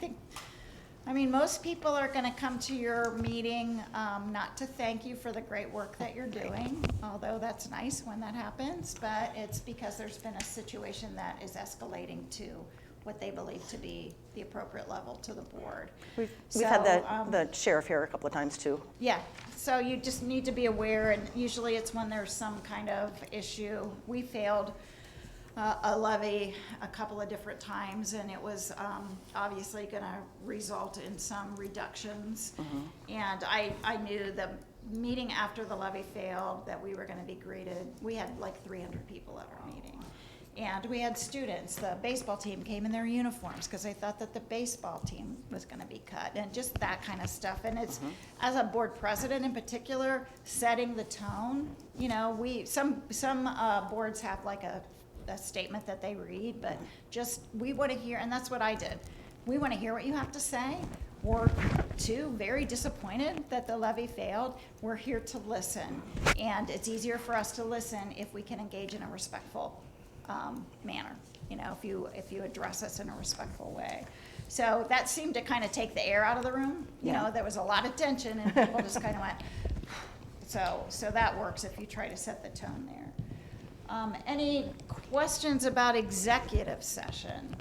I mean, most people are going to come to your meeting not to thank you for the great work that you're doing, although that's nice when that happens, but it's because there's been a situation that is escalating to what they believe to be the appropriate level to the board. We've had the sheriff here a couple of times too. Yeah, so you just need to be aware, and usually it's when there's some kind of issue. We failed a levy a couple of different times, and it was obviously going to result in some reductions. And I knew the meeting after the levy failed that we were going to be greeted. We had like 300 people at our meeting. And we had students, the baseball team came in their uniforms because they thought that the baseball team was going to be cut, and just that kind of stuff. And it's, as a board president in particular, setting the tone. You know, some boards have like a statement that they read, but just, we want to hear, and that's what I did. We want to hear what you have to say. We're very disappointed that the levy failed. We're here to listen, and it's easier for us to listen if we can engage in a respectful manner, you know, if you address us in a respectful way. So that seemed to kind of take the air out of the room. You know, there was a lot of tension, and people just kind of went, so that works if you try to set the tone there. Any questions about executive session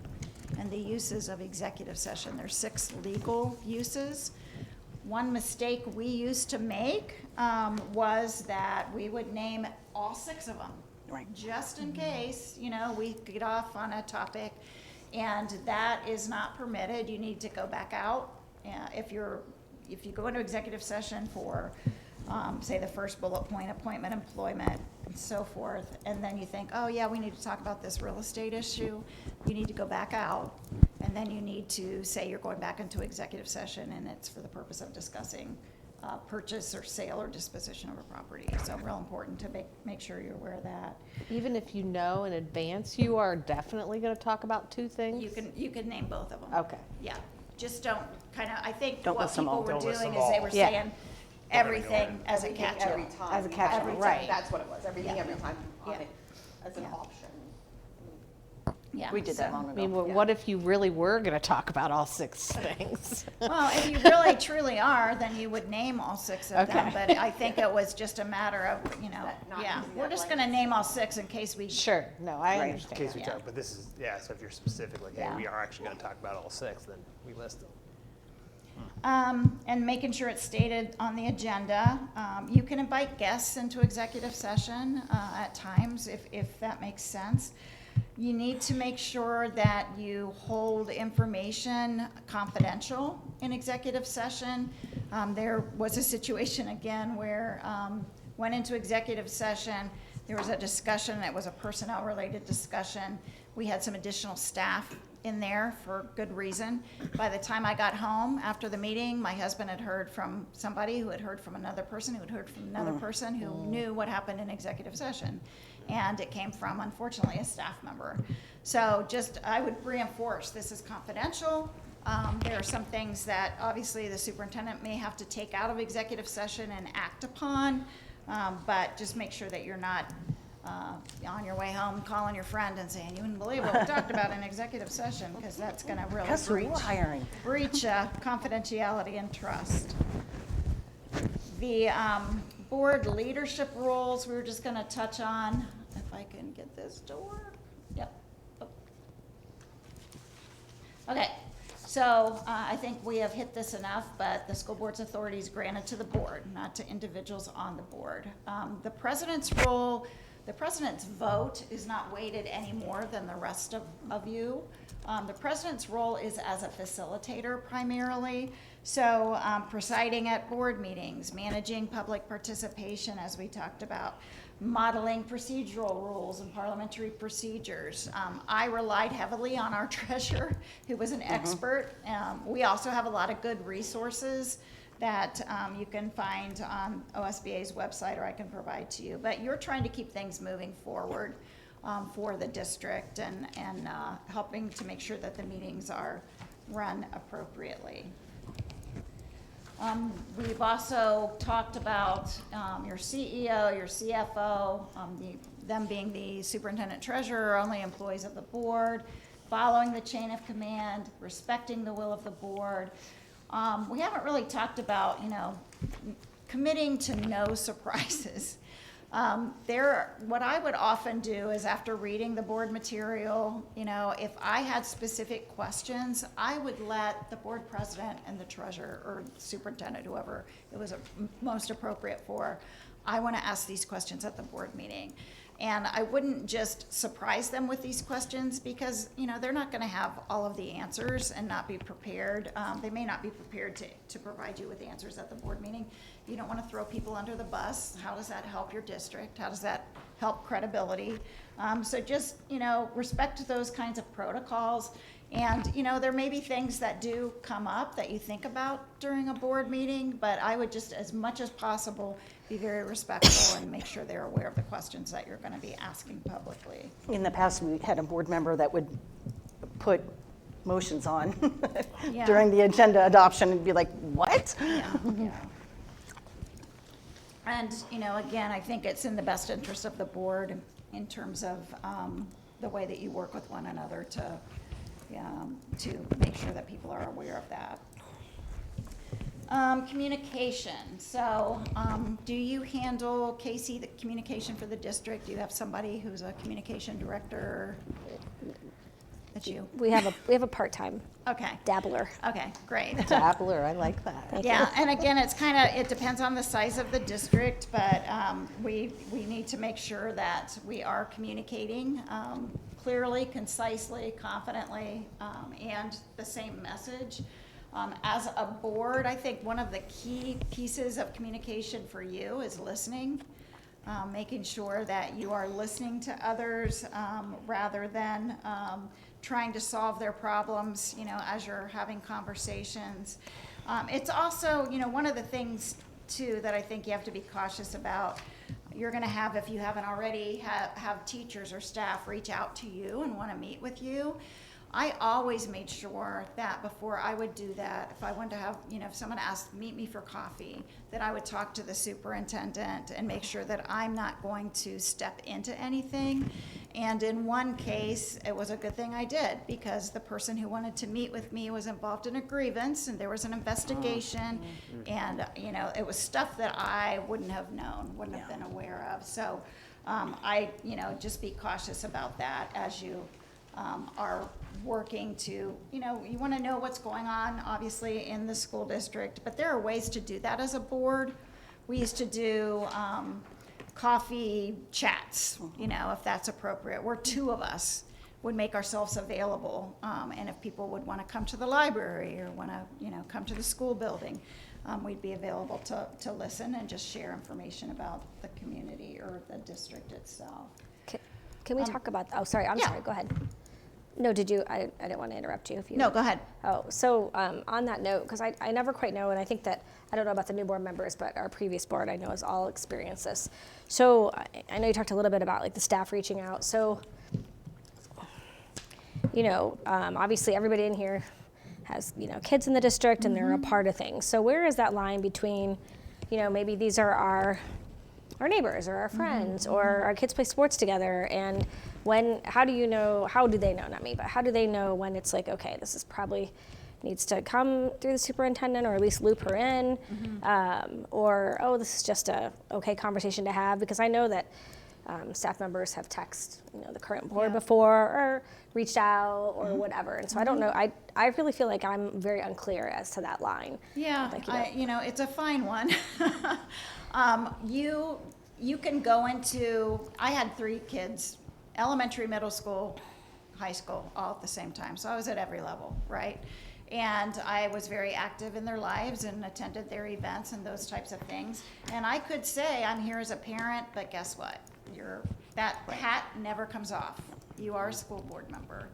and the uses of executive session? There's 6 legal uses. One mistake we used to make was that we would name all 6 of them. Right. Just in case, you know, we get off on a topic, and that is not permitted. You need to go back out. If you go into executive session for, say, the first bullet point, appointment, employment, and so forth, and then you think, oh yeah, we need to talk about this real estate issue, you need to go back out, and then you need to say you're going back into executive session, and it's for the purpose of discussing purchase or sale or disposition of a property. So real important to make sure you're aware of that. Even if you know in advance, you are definitely going to talk about 2 things? You can name both of them. Okay. Yeah, just don't kind of, I think Don't what list them people all. were Don't list doing them is they all. were Yeah. saying everything as a Everything catch-all. every time. As a catch-all, Every time. right. That's what it was, everything Yeah. every time on Yeah. it as an Yeah. option. Yeah, We did that long I mean, ago. what if you really were going to talk about all 6 things? Well, if you really truly are, then you would name all 6 of them, Okay. but I think it was just a matter of, you know, Not yeah, using we're that just gonna name all 6 in case we. Sure, no, I Right. In understand. case we Yeah. talk, but this is, yeah, so if you're specific, like, hey, Yeah. we are actually gonna talk about all 6, then we list them. And making sure it's stated on the agenda. You can invite guests into executive session at times if that makes sense. You need to make sure that you hold information confidential in executive session. There was a situation again where went into executive session. There was a discussion, it was a personnel-related discussion. We had some additional staff in there for good reason. By the time I got home after the meeting, my husband had heard from somebody who had heard from another person who had heard from another person who knew what happened in executive session. And it came from, unfortunately, a staff member. So just, I would reinforce, this is confidential. There are some things that obviously the superintendent may have to take out of executive session and act upon, but just make sure that you're not on your way home calling your friend and saying, you wouldn't believe what we talked about in executive session, because that's gonna really Guess who we're breach hiring? confidentiality and trust. The board leadership roles, we were just gonna touch on, if I can get this to work. Yep. Oh. Okay, so I think we have hit this enough, but the school board's authority is granted to the board, not to individuals on the board. The president's role, the president's vote is not weighted any more than the rest of you. The president's role is as a facilitator primarily, so presiding at board meetings, managing public participation, as we talked about, modeling procedural rules and parliamentary procedures. I relied heavily on our treasurer, who was an expert. We also have a lot of good resources that you can find on OSBA's website, or I can provide to you. But you're trying to keep things moving forward for the district and helping to make sure that the meetings are run appropriately. We've also talked about your CEO, your CFO, them being the superintendent treasurer, only employees of the board, following the chain of command, respecting the will of the board. We haven't really talked about, committing to no surprises. What I would often do is, after reading the board material, if I had specific questions, I would let the board president and the treasurer or superintendent, whoever it was most appropriate for, I want to ask these questions at the board meeting. And I wouldn't just surprise them with these questions because, they're not gonna have all of the answers and not be prepared. They may not be prepared to provide you with answers at the board meeting. You don't wanna throw people under the bus. How does that help your district? How does that help credibility? So just, respect those kinds of protocols. And, there may be things that do come up that you think about during a board meeting, but I would just, as much as possible, be very respectful and make sure they're aware of the questions that you're going to be asking publicly. In the past, we had a board member that would put motions on Yeah. during the agenda adoption and be like, what? Yeah. And, again, I think it's in the best interest of the board in terms of the way that you work with one another to make sure that people are aware of that. Communication. So, do you handle, Casey, the communication for the district? Do you have somebody who's a communication director? That's you. We have a part-time Okay. dabbler. Okay, great. Dabbler, I like that. Yeah, and again, it depends on the size of the district, but we need to make sure that we are communicating clearly, concisely, confidently, and the same message. As a board, I think one of the key pieces of communication for you is listening, making sure that you are listening to others rather than trying to solve their problems, as you're having conversations. It's also, one of the things too that I think you have to be cautious about. You're going to have, if you haven't already, have teachers or staff reach out to you and want to meet with you. I always made sure that before I would do that, if I wanted to have, if someone asked, meet me for coffee, that I would talk to the superintendent and make sure that I'm not going to step into anything. And in one case, it was a good thing I did because the person who wanted to meet with me was involved in a grievance and there was an investigation. And, it was stuff that I wouldn't have known, wouldn't have been aware of. So just be cautious about that as you are working to, you want to know what's going on, obviously, in the school district, but there are ways to do that as a board. We used to do coffee chats, if that's appropriate, where two of us would make ourselves available, and if people would want to come to the library or want to, come to the school building, we'd be available to listen and just share information about the community or the district itself. Can we talk about, sorry, go ahead. No, I didn't want to interrupt you. No, go ahead. Oh, so on that note, because I never quite know, and I think that, I don't know about the new board members, but our previous board I know has all experienced this. So I know you talked a little bit about like the staff reaching out. So, obviously everybody in here has, kids in the district and they're a part of things. So where is that line between, maybe these are our neighbors or our friends or our kids play sports together, and how do they know when it's like, okay, this is probably needs to come through the superintendent or at least loop her in, or, oh, this is just a okay conversation to have, because I know that staff members have texted, the current board before or reached out or whatever. And so I don't know, I really feel like I'm very unclear as to that line. Yeah, Like, it's a fine one. You can go into, I had 3 kids, elementary, middle school, high school, all at the same time. So I was at every level, right? And I was very active in their lives and attended their events and those types of things. And I could say I'm here as a parent, but guess what? That hat never comes off. You are a school board member.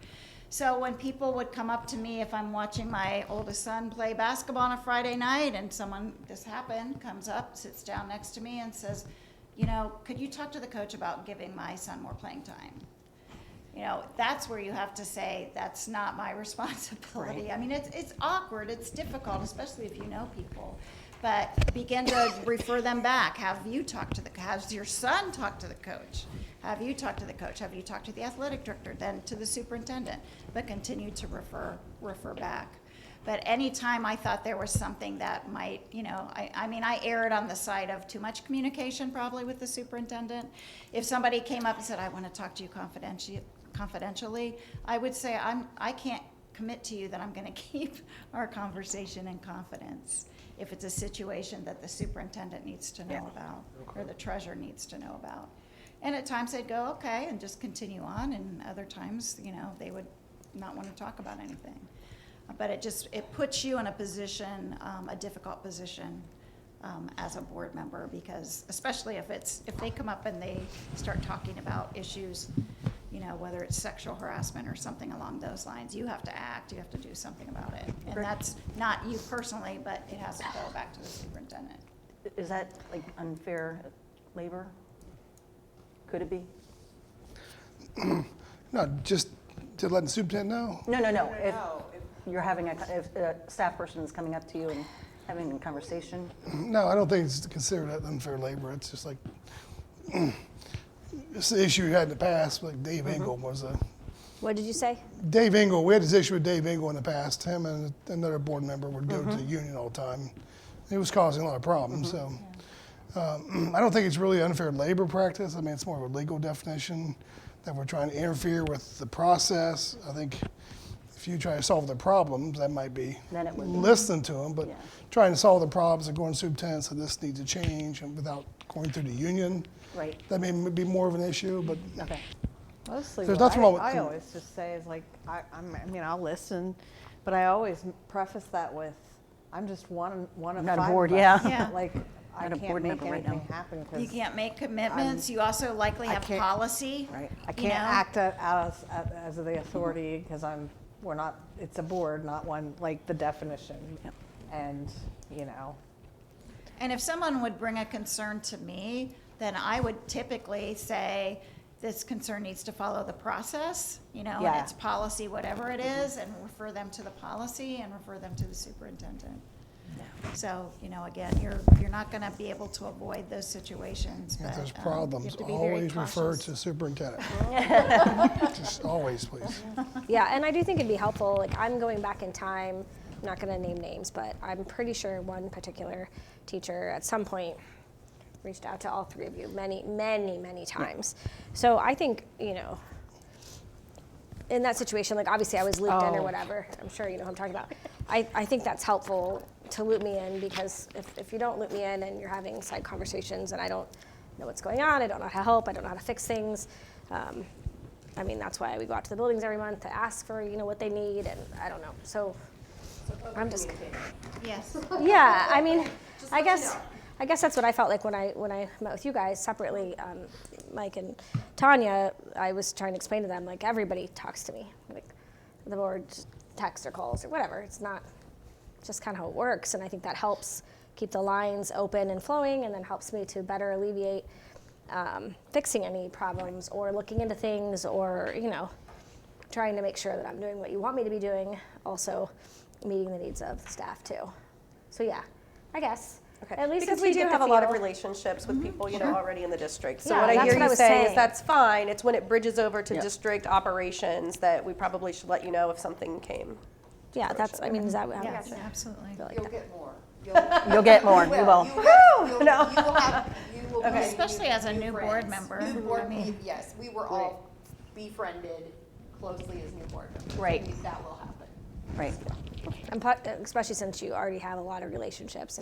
So when people would come up to me, if I'm watching my oldest son play basketball on a Friday night and this happened, comes up, sits down next to me and says, could you talk to the coach about giving my son more playing time? That's where you have to say, that's not my responsibility. Right. I mean, it's awkward, it's difficult, especially if you know people. But begin to refer them back. Has your son talked to the coach? Have you talked to the coach? Have you talked to the athletic director? Then to the superintendent. But continue to refer back. But anytime I thought there was something that might, I erred on the side of too much communication probably with the superintendent. If somebody came up and said, I want to talk to you confidentially, I would say, I can't commit to you that I'm going to keep our conversation in confidence if it's a situation that the superintendent needs to know about or the treasurer needs to know about. And at times they'd go, okay, and just continue on, and other times, they would not want to talk about anything. But it puts you in a position, a difficult position, as a board member, because especially if they come up and they start talking about issues, whether it's sexual harassment or something along those lines, you have to act, you have to do something about it. And that's not you personally, but it has to go back to the superintendent. Is that like unfair labor? Could it be? No, just to let the superintendent know. No. If you're having if a staff person is coming up to you and having a conversation. No, I don't think it's considered unfair labor. It's just like, it's the issue we had in the past, like Dave Engel was a, What did you say? Dave Engel, we had this issue with Dave Engel in the past. Him and another board member would go to the union all the time. It was causing a lot of problems, so. I don't think it's really unfair labor practice. I mean, it's more of a legal definition that we're trying to interfere with the process. I think if you try to solve the problems, that might be Then it would be. listening to them, but Yeah. trying to solve the problems and going to superintendent, so this needs to change, and without going through the union, Right. that may be more of an issue, but Okay. Mostly There's what nothing wrong with- I always just say is like, I'll listen, but I always preface that with, I'm just one of Not a 5 board, of us. yeah. Yeah. Like, I Not a can't board make member right anything now. happen You because can't make commitments, you also likely I have can't- policy. Right. I can't act as the authority because we're not, it's a board, not one, like the definition. Yep. And, And if someone would bring a concern to me, then I would typically say, this concern needs to follow the process, and Yeah. it's policy, whatever it is, and refer them to the policy and refer them to the superintendent. So, again, you're not gonna be able to avoid those situations, if but there's you have problems, to be very always refer cautious. to superintendent. Just always, please. Yeah, and I do think it'd be helpful, like, I'm going back in time, I'm not gonna name names, but I'm pretty sure one particular teacher at some point reached out to all 3 of you many times. So I think, in that situation, like, obviously I was looped in or Oh. whatever, I'm sure you know what I'm talking about. I think that's helpful to loop me in, because if you don't loop me in and you're having side conversations and I don't know what's going on, I don't know how to help, I don't know how to fix things, that's why we go out to the buildings every month to ask for, what they need, and I don't know. So I'm just, Yes. yeah, I guess that's what I felt like when I met with you guys separately, Mike and Tanya. I was trying to explain to them, like, everybody talks to me, like the board just texts or calls or whatever. It's not just kind of how it works, and I think that helps keep the lines open and flowing, and then helps me to better alleviate fixing any problems or looking into things, or trying to make sure that I'm doing what you want me to be doing, also meeting the needs of the staff too. So yeah, I guess. Okay. At least because if we you do get have the a lot of feel. relationships with people, already in the district. So Yeah, what I that's hear what I you was saying is saying. that's fine. It's when it bridges over to Yep. district operations that we probably should let you know if something came. Yeah, that's, is that what Yes, I absolutely. feel like You'll that. get more. You'll get more. You will. You will be Especially as a new board friends. member. New board, I mean- yes, we were all befriended closely as new board members. Right. That will happen. Right. And especially since you already have a lot of relationships.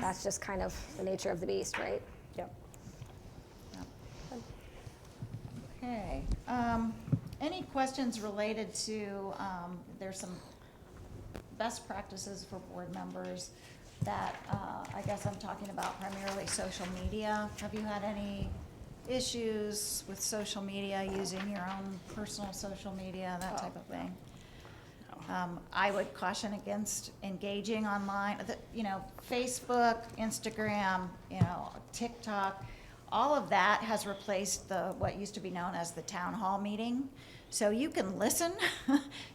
That's just kind of the nature of the beast, right? Yep. Okay. Any questions related to, there's some best practices for board members that, I guess I'm talking about primarily social media. Have you had any issues with social media, using your own personal social media, that type of thing? I would caution against engaging online, Facebook, Instagram, TikTok, all of that has replaced what used to be known as the town hall meeting. So you can listen,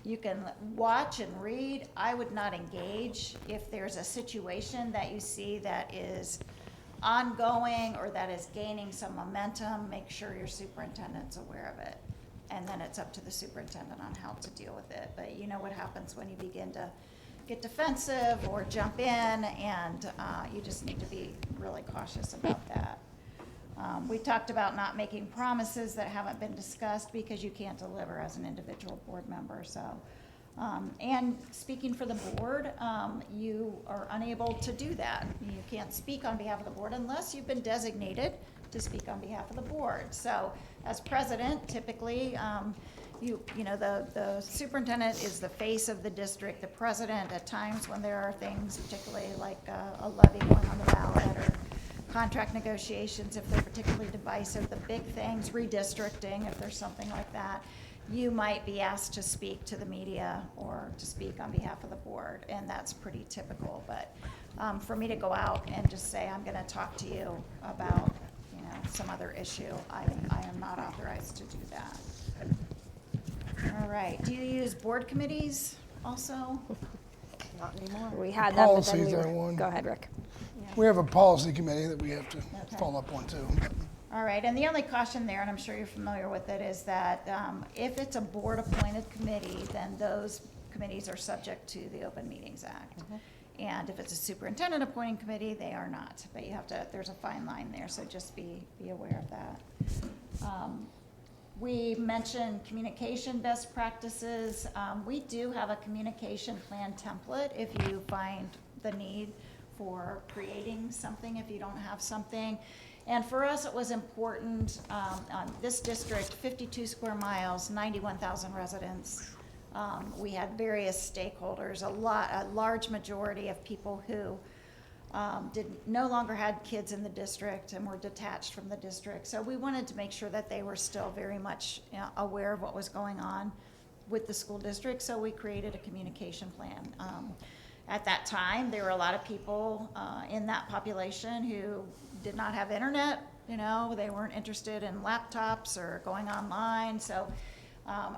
you can watch and read. I would not engage if there's a situation that you see that is ongoing or that is gaining some momentum. Make sure your superintendent's aware of it. And then it's up to the superintendent on how to deal with it. But you know what happens when you begin to get defensive or jump in, and you just need to be really cautious about that. We talked about not making promises that haven't been discussed, because you can't deliver as an individual board member. So, and speaking for the board, you are unable to do that. You can't speak on behalf of the board unless you've been designated to speak on behalf of the board. So as president, typically, the superintendent is the face of the district. The president, at times when there are things, particularly like a levy going on the ballot or contract negotiations, if they're particularly divisive, the big things, redistricting, if there's something like that, you might be asked to speak to the media or to speak on behalf of the board, and that's pretty typical. But for me to go out and just say, I'm gonna talk to you about, some other issue, I am not authorized to do that. All right, do you use board committees also? Not anymore. We had that, but then Policies we are one. go ahead, Rick. We have a policy committee that we have to Okay. follow up on too. All right, and the only caution there, and I'm sure you're familiar with it, is that if it's a board-appointed committee, then those committees are subject to the Open Meetings Act. And if it's a superintendent appointing committee, they are not. But you have to, there's a fine line there, so just be aware of that. We mentioned communication best practices. We do have a communication plan template if you find the need for creating something, if you don't have something. And for us, it was important, on this district, 52 square miles, 91,000 residents. We had various stakeholders, a large majority of people who no longer had kids in the district and were detached from the district. So we wanted to make sure that they were still very much aware of what was going on with the school district, so we created a communication plan. At that time, there were a lot of people in that population who did not have internet, they weren't interested in laptops or going online. So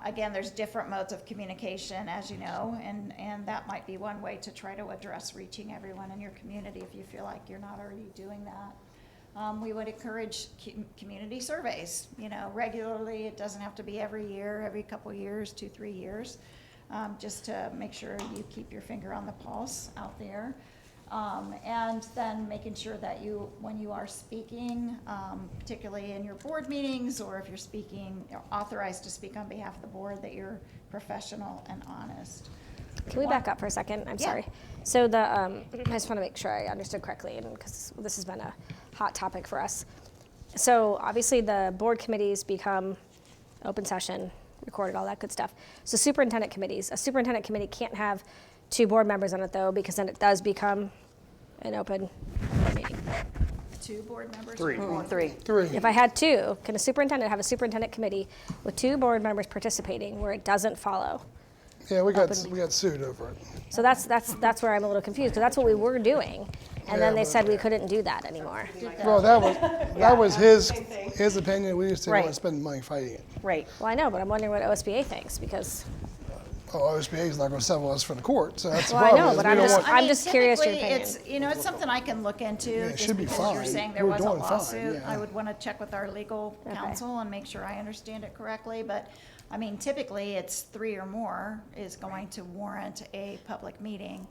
again, there's different modes of communication, as you know, and that might be one way to try to address reaching everyone in your community if you feel like you're not already doing that. We would encourage community surveys, regularly. It doesn't have to be every year, every couple years, 2-3 years. Just to make sure you keep your finger on the pulse out there. And then making sure that when you are speaking, particularly in your board meetings, or if you're speaking, authorized to speak on behalf of the board, that you're professional and honest. Can we back up for a second? I'm Yeah. sorry. So I just want to make sure I understood correctly, and because this has been a hot topic for us. So obviously the board committees become open session, recorded, all that good stuff. So superintendent committees, a superintendent committee can't have 2 board members on it though, because then it does become an open meeting. 2 board members? 3. 3. If I had 2, can a superintendent have a superintendent committee with 2 board members participating where it doesn't follow? Yeah, we got sued over it. So that's where I'm a little confused, because that's what we were doing, and then they said we couldn't do that anymore. Well, that was his opinion. We just didn't want Right. to spend money fighting it. Right. Well, I know, but I'm wondering what OSBA thinks, because, OSBA is not going to settle us for the court, so that's the well, I problem. know, is but we I'm don't just, want- I'm just curious your Typically, opinion. it's something I can look into. it Just should be because you're fine. saying there We're was a doing fine, lawsuit, yeah. I would want to check with our legal Okay. counsel and make sure I understand it correctly. But, I mean, typically, it's 3 or more is going to warrant a public meeting.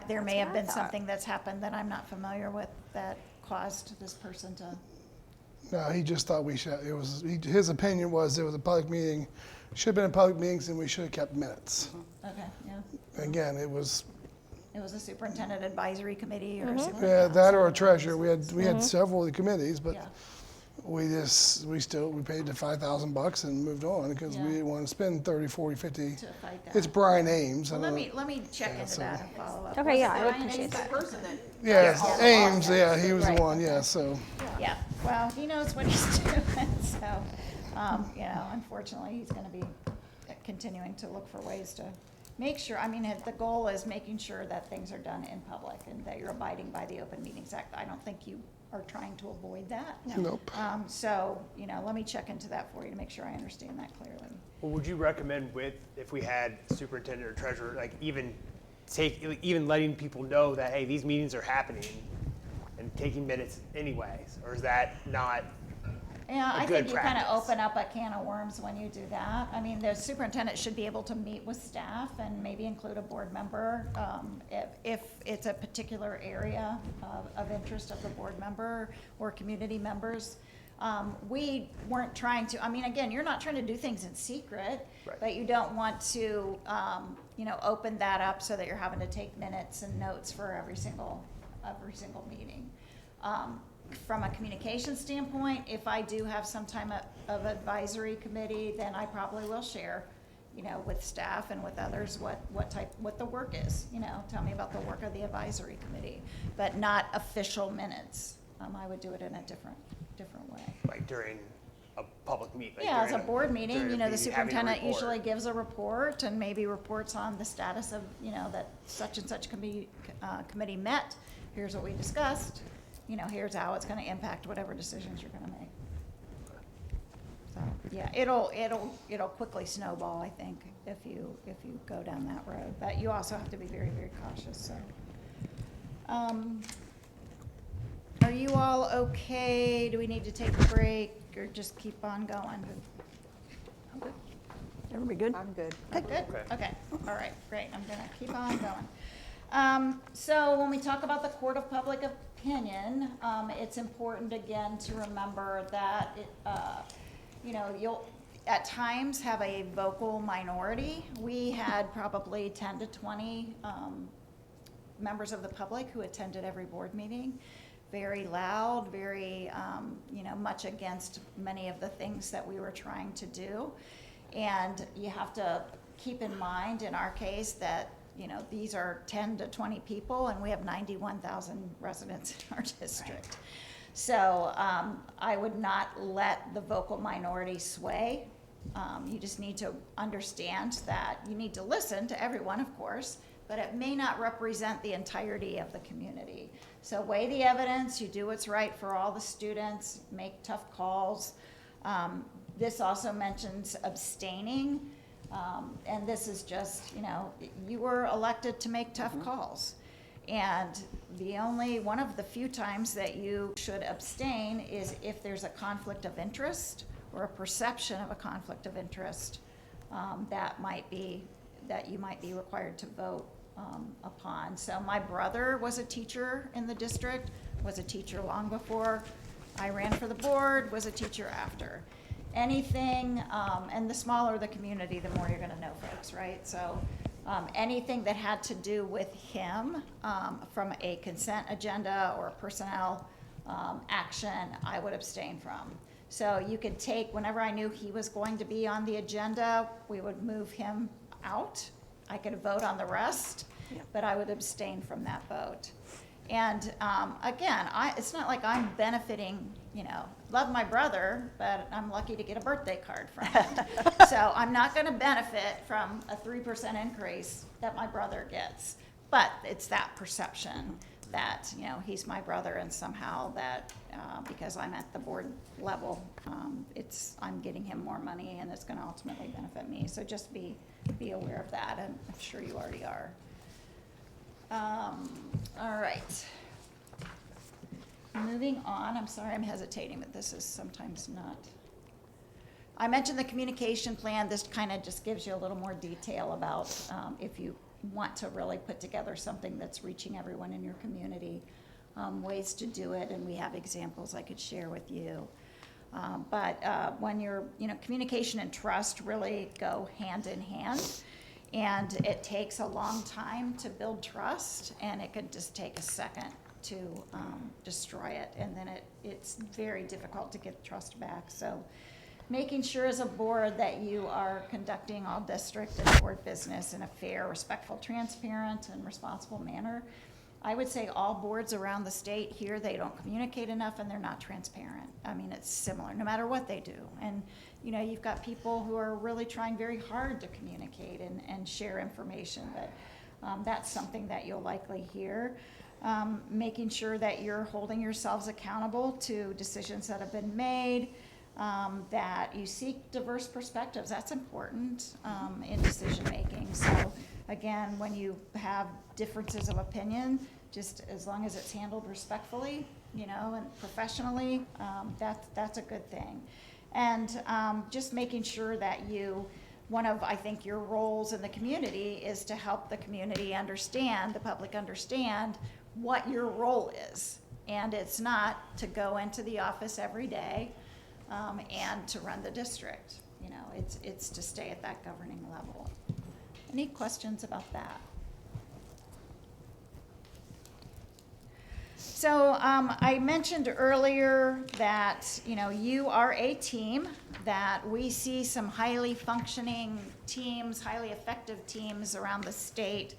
There may have what I been thought. something that's happened that I'm not familiar with that caused this person to. No, he just thought we should. His opinion was it was a public meeting. Should have been a public meeting, and we should have kept minutes. Okay, yeah. Again, it was It was a superintendent advisory committee or a yeah, superintendent. that or a treasurer. We had several of the committees, but Yeah. we paid the $5,000 and moved on because we Yeah. didn't want to spend 30, 40, 50. To fight that. It's Brian Ames. Well, I let don't- me check into so- that and follow up. Okay, yeah, I would Brian appreciate Ames that. Person that Yeah, Ames. Yeah, he was Right. the one. Yeah, so Yeah, well, he knows what he's doing, so, unfortunately, he's gonna be continuing to look for ways to make sure, the goal is making sure that things are done in public and that you're abiding by the Open Meetings Act. I don't think you are trying to avoid that. nope. So, let me check into that for you to make sure I understand that clearly. Well, would you recommend if we had superintendent or treasurer, like even letting people know that, hey, these meetings are happening and taking minutes anyways, or is that not? Yeah, a I good think you kind of practice? open up a can of worms when you do that. The superintendent should be able to meet with staff and maybe include a board member if it's a particular area of interest of the board member or community members. We weren't trying to, again, you're not trying to do things in secret, Right. but you don't want to, open that up so that you're having to take minutes and notes for every single meeting. from a communication standpoint, if I do have some time of advisory committee, then I probably will share, you know, with staff and with others what the work is, you know, tell me about the work of the advisory committee, but not official minutes. I would do it in a different way. Like during a public meeting? Yeah, as a board meeting, you know, the having a superintendent report. usually gives a report and maybe reports on the status of, you know, that such and such committee met. Here's what we discussed, you know, here's how it's gonna impact whatever decisions you're gonna make. So, yeah, it'll quickly snowball, I think, if you go down that road. But you also have to be very, very cautious, so. Are you all okay? Do we need to take a break or just keep on going? Everybody good? I'm good. Good, good, Okay. okay, all right, great, I'm gonna keep on going. So when we talk about the court of public opinion, it's important again to remember that you know, you'll at times have a vocal minority. We had probably 10 to 20 members of the public who attended every board meeting. Very loud, very, you know, much against many of the things that we were trying to do. And you have to keep in mind, in our case, that, you know, these are 10 to 20 people, and we have 91,000 residents in our district. Right. So I would not let the vocal minority sway. You just need to understand that you need to listen to everyone, of course, but it may not represent the entirety of the community. So weigh the evidence, you do what's right for all the students, make tough calls. This also mentions abstaining, and this is just, you know, you were elected to make tough calls. And one of the few times that you should abstain is if there's a conflict of interest or a perception of a conflict of interest that you might be required to vote upon. So my brother was a teacher in the district, was a teacher long before I ran for the board, was a teacher after. Anything, and the smaller the community, the more you're gonna know folks, right? So anything that had to do with him from a consent agenda or a personnel action, I would abstain from. So you could take, whenever I knew he was going to be on the agenda, we would move him out. I could vote on the rest, but I would abstain from that vote. And again, it's not like I'm benefiting, you know, love my brother, but I'm lucky to get a birthday card from him. So I'm not gonna benefit from a 3% increase that my brother gets. But it's that perception that, you know, he's my brother and somehow that, because I'm at the board level, I'm getting him more money and it's gonna ultimately benefit me. So just be aware of that, and I'm sure you already are. All right. Moving on, I'm sorry I'm hesitating, but this is sometimes not. I mentioned the communication plan. This kind of just gives you a little more detail about if you want to really put together something that's reaching everyone in your community, ways to do it, and we have examples I could share with you. But when communication and trust really go hand in hand. And it takes a long time to build trust, and it could just take a second to destroy it, and then it's very difficult to get trust back. So making sure as a board that you are conducting all district and board business in a fair, respectful, transparent, and responsible manner. I would say all boards around the state here, they don't communicate enough and they're not transparent. I mean, it's similar, no matter what they do. And you know, you've got people who are really trying very hard to communicate and share information, but that's something that you'll likely hear. Making sure that you're holding yourselves accountable to decisions that have been made, that you seek diverse perspectives. That's important in decision making. So again, when you have differences of opinion, just as long as it's handled respectfully, you know, and professionally, that's a good thing. And just making sure that one of, I think, your roles in the community is to help the community understand, the public understand what your role is. And it's not to go into the office every day and to run the district. You know, it's to stay at that governing level. Any questions about that? So I mentioned earlier that, you are a team, that we see some highly functioning teams, highly effective teams around the state,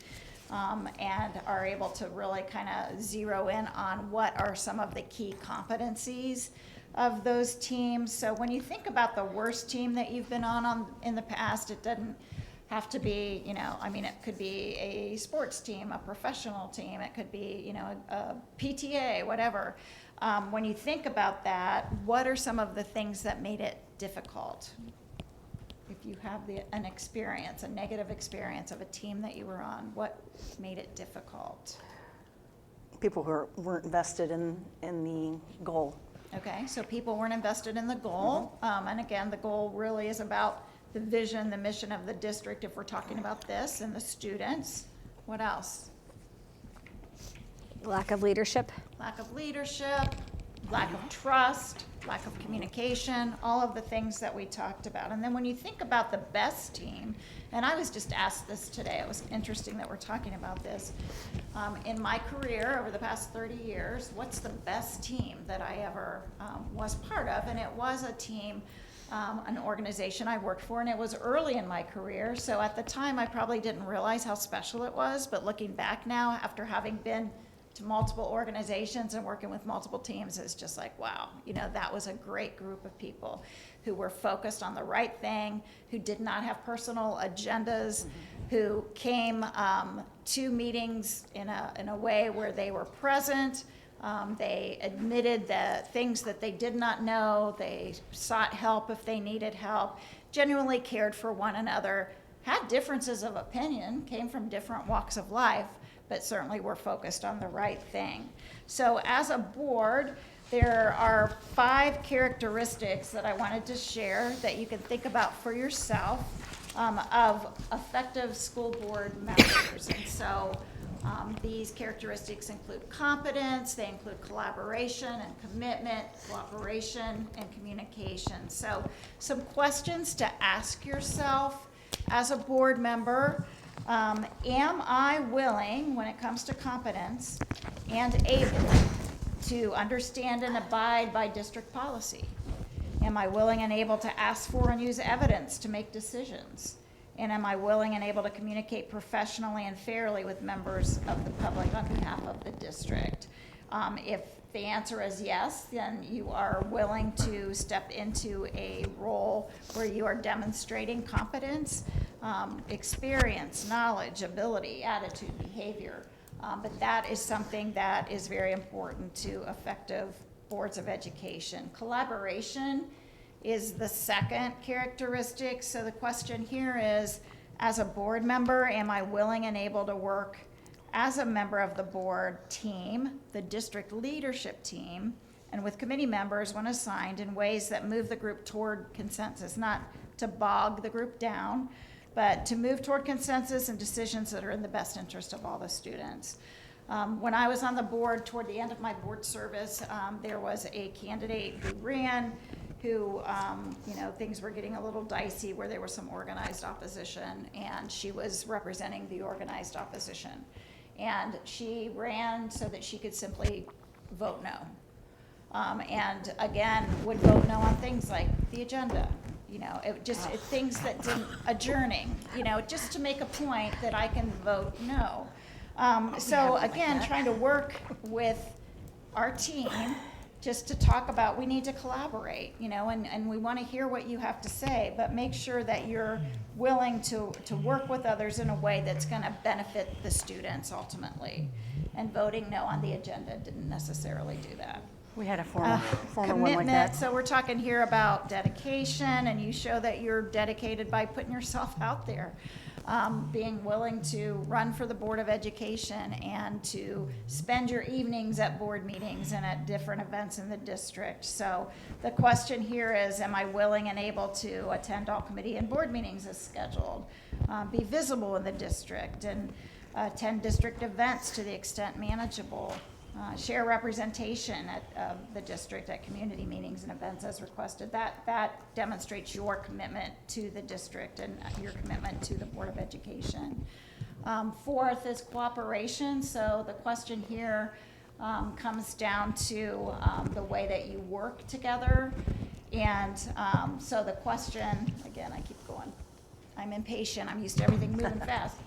and are able to really kind of zero in on what are some of the key competencies of those teams. So when you think about the worst team that you've been on in the past, it doesn't have to be, it could be a sports team, a professional team, it could be, a PTA, whatever. When you think about that, what are some of the things that made it difficult? If you have an experience, a negative experience of a team that you were on, what made it difficult? People who weren't invested in the goal. Okay, so people weren't invested in the goal. And again, the goal really is about the vision, the mission of the district, if we're talking about this, and the students. What else? Lack of leadership. Lack of leadership, lack of trust, lack of communication, all of the things that we talked about. And then when you think about the best team, and I was just asked this today, it was interesting that we're talking about this. In my career over the past 30 years, what's the best team that I ever was part of? And it was a team, an organization I worked for, and it was early in my career. So at the time, I probably didn't realize how special it was. But looking back now, after having been to multiple organizations and working with multiple teams, is just like, wow, that was a great group of people who were focused on the right thing, who did not have personal agendas, who came to meetings in a way where they were present. They admitted the things that they did not know. They sought help if they needed help, genuinely cared for one another, had differences of opinion, came from different walks of life, but certainly were focused on the right thing. So as a board, there are 5 characteristics that I wanted to share that you can think about for yourself of effective school board members. And so these characteristics include competence, they include collaboration and commitment, cooperation and communication. So some questions to ask yourself as a board member. Am I willing, when it comes to competence, and able to understand and abide by district policy? Am I willing and able to ask for and use evidence to make decisions? And am I willing and able to communicate professionally and fairly with members of the public on behalf of the district? If the answer is yes, then you are willing to step into a role where you are demonstrating competence, experience, knowledge, ability, attitude, behavior. But that is something that is very important to effective boards of education. Collaboration is the second characteristic. So the question here is, as a board member, am I willing and able to work as a member of the board team, the district leadership team, and with committee members when assigned in ways that move the group toward consensus, not to bog the group down, but to move toward consensus and decisions that are in the best interest of all the students. When I was on the board, toward the end of my board service, there was a candidate who ran who, things were getting a little dicey where there was some organized opposition, and she was representing the organized opposition. And she ran so that she could simply vote no. And again, would vote no on things like the agenda, things that didn't, adjourning, just to make a point that I can vote no. So again, trying to work with our team just to talk about, we need to collaborate, and we want to hear what you have to say, but make sure that you're willing to work with others in a way that's going to benefit the students ultimately. And voting no on the agenda didn't necessarily do that. We had a former one like Commitment, that. so we're talking here about dedication, and you show that you're dedicated by putting yourself out there. Being willing to run for the Board of Education and to spend your evenings at board meetings and at different events in the district. So the question here is, am I willing and able to attend all committee and board meetings as scheduled, be visible in the district, and attend district events to the extent manageable, share representation at the district at community meetings and events as requested. That demonstrates your commitment to the district and your commitment to the Board of Education. Fourth is cooperation. So the question here, comes down to the way that you work together. And so the question, again, I keep going. I'm impatient. I'm used to everything moving fast.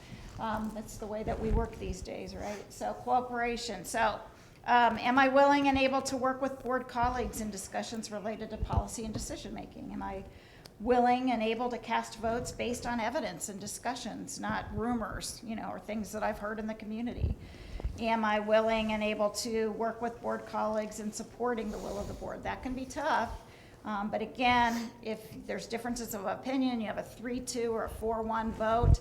That's the way that we work these days, right? So cooperation. So am I willing and able to work with board colleagues in discussions related to policy and decision making? Am I willing and able to cast votes based on evidence and discussions, not rumors, or things that I've heard in the community? Am I willing and able to work with board colleagues in supporting the will of the board? That can be tough. But again, if there's differences of opinion, you have a 3-2 or a 4-1 vote,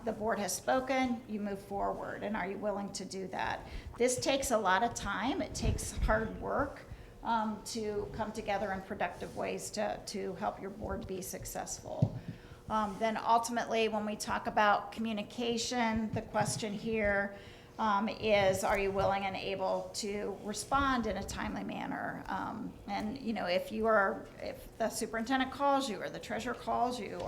the board has spoken, you move forward. And are you willing to do that? This takes a lot of time. It takes hard work to come together in productive ways to help your board be successful. Then ultimately, when we talk about communication, the question here is, are you willing and able to respond in a timely manner? And if the superintendent calls you or the treasurer calls you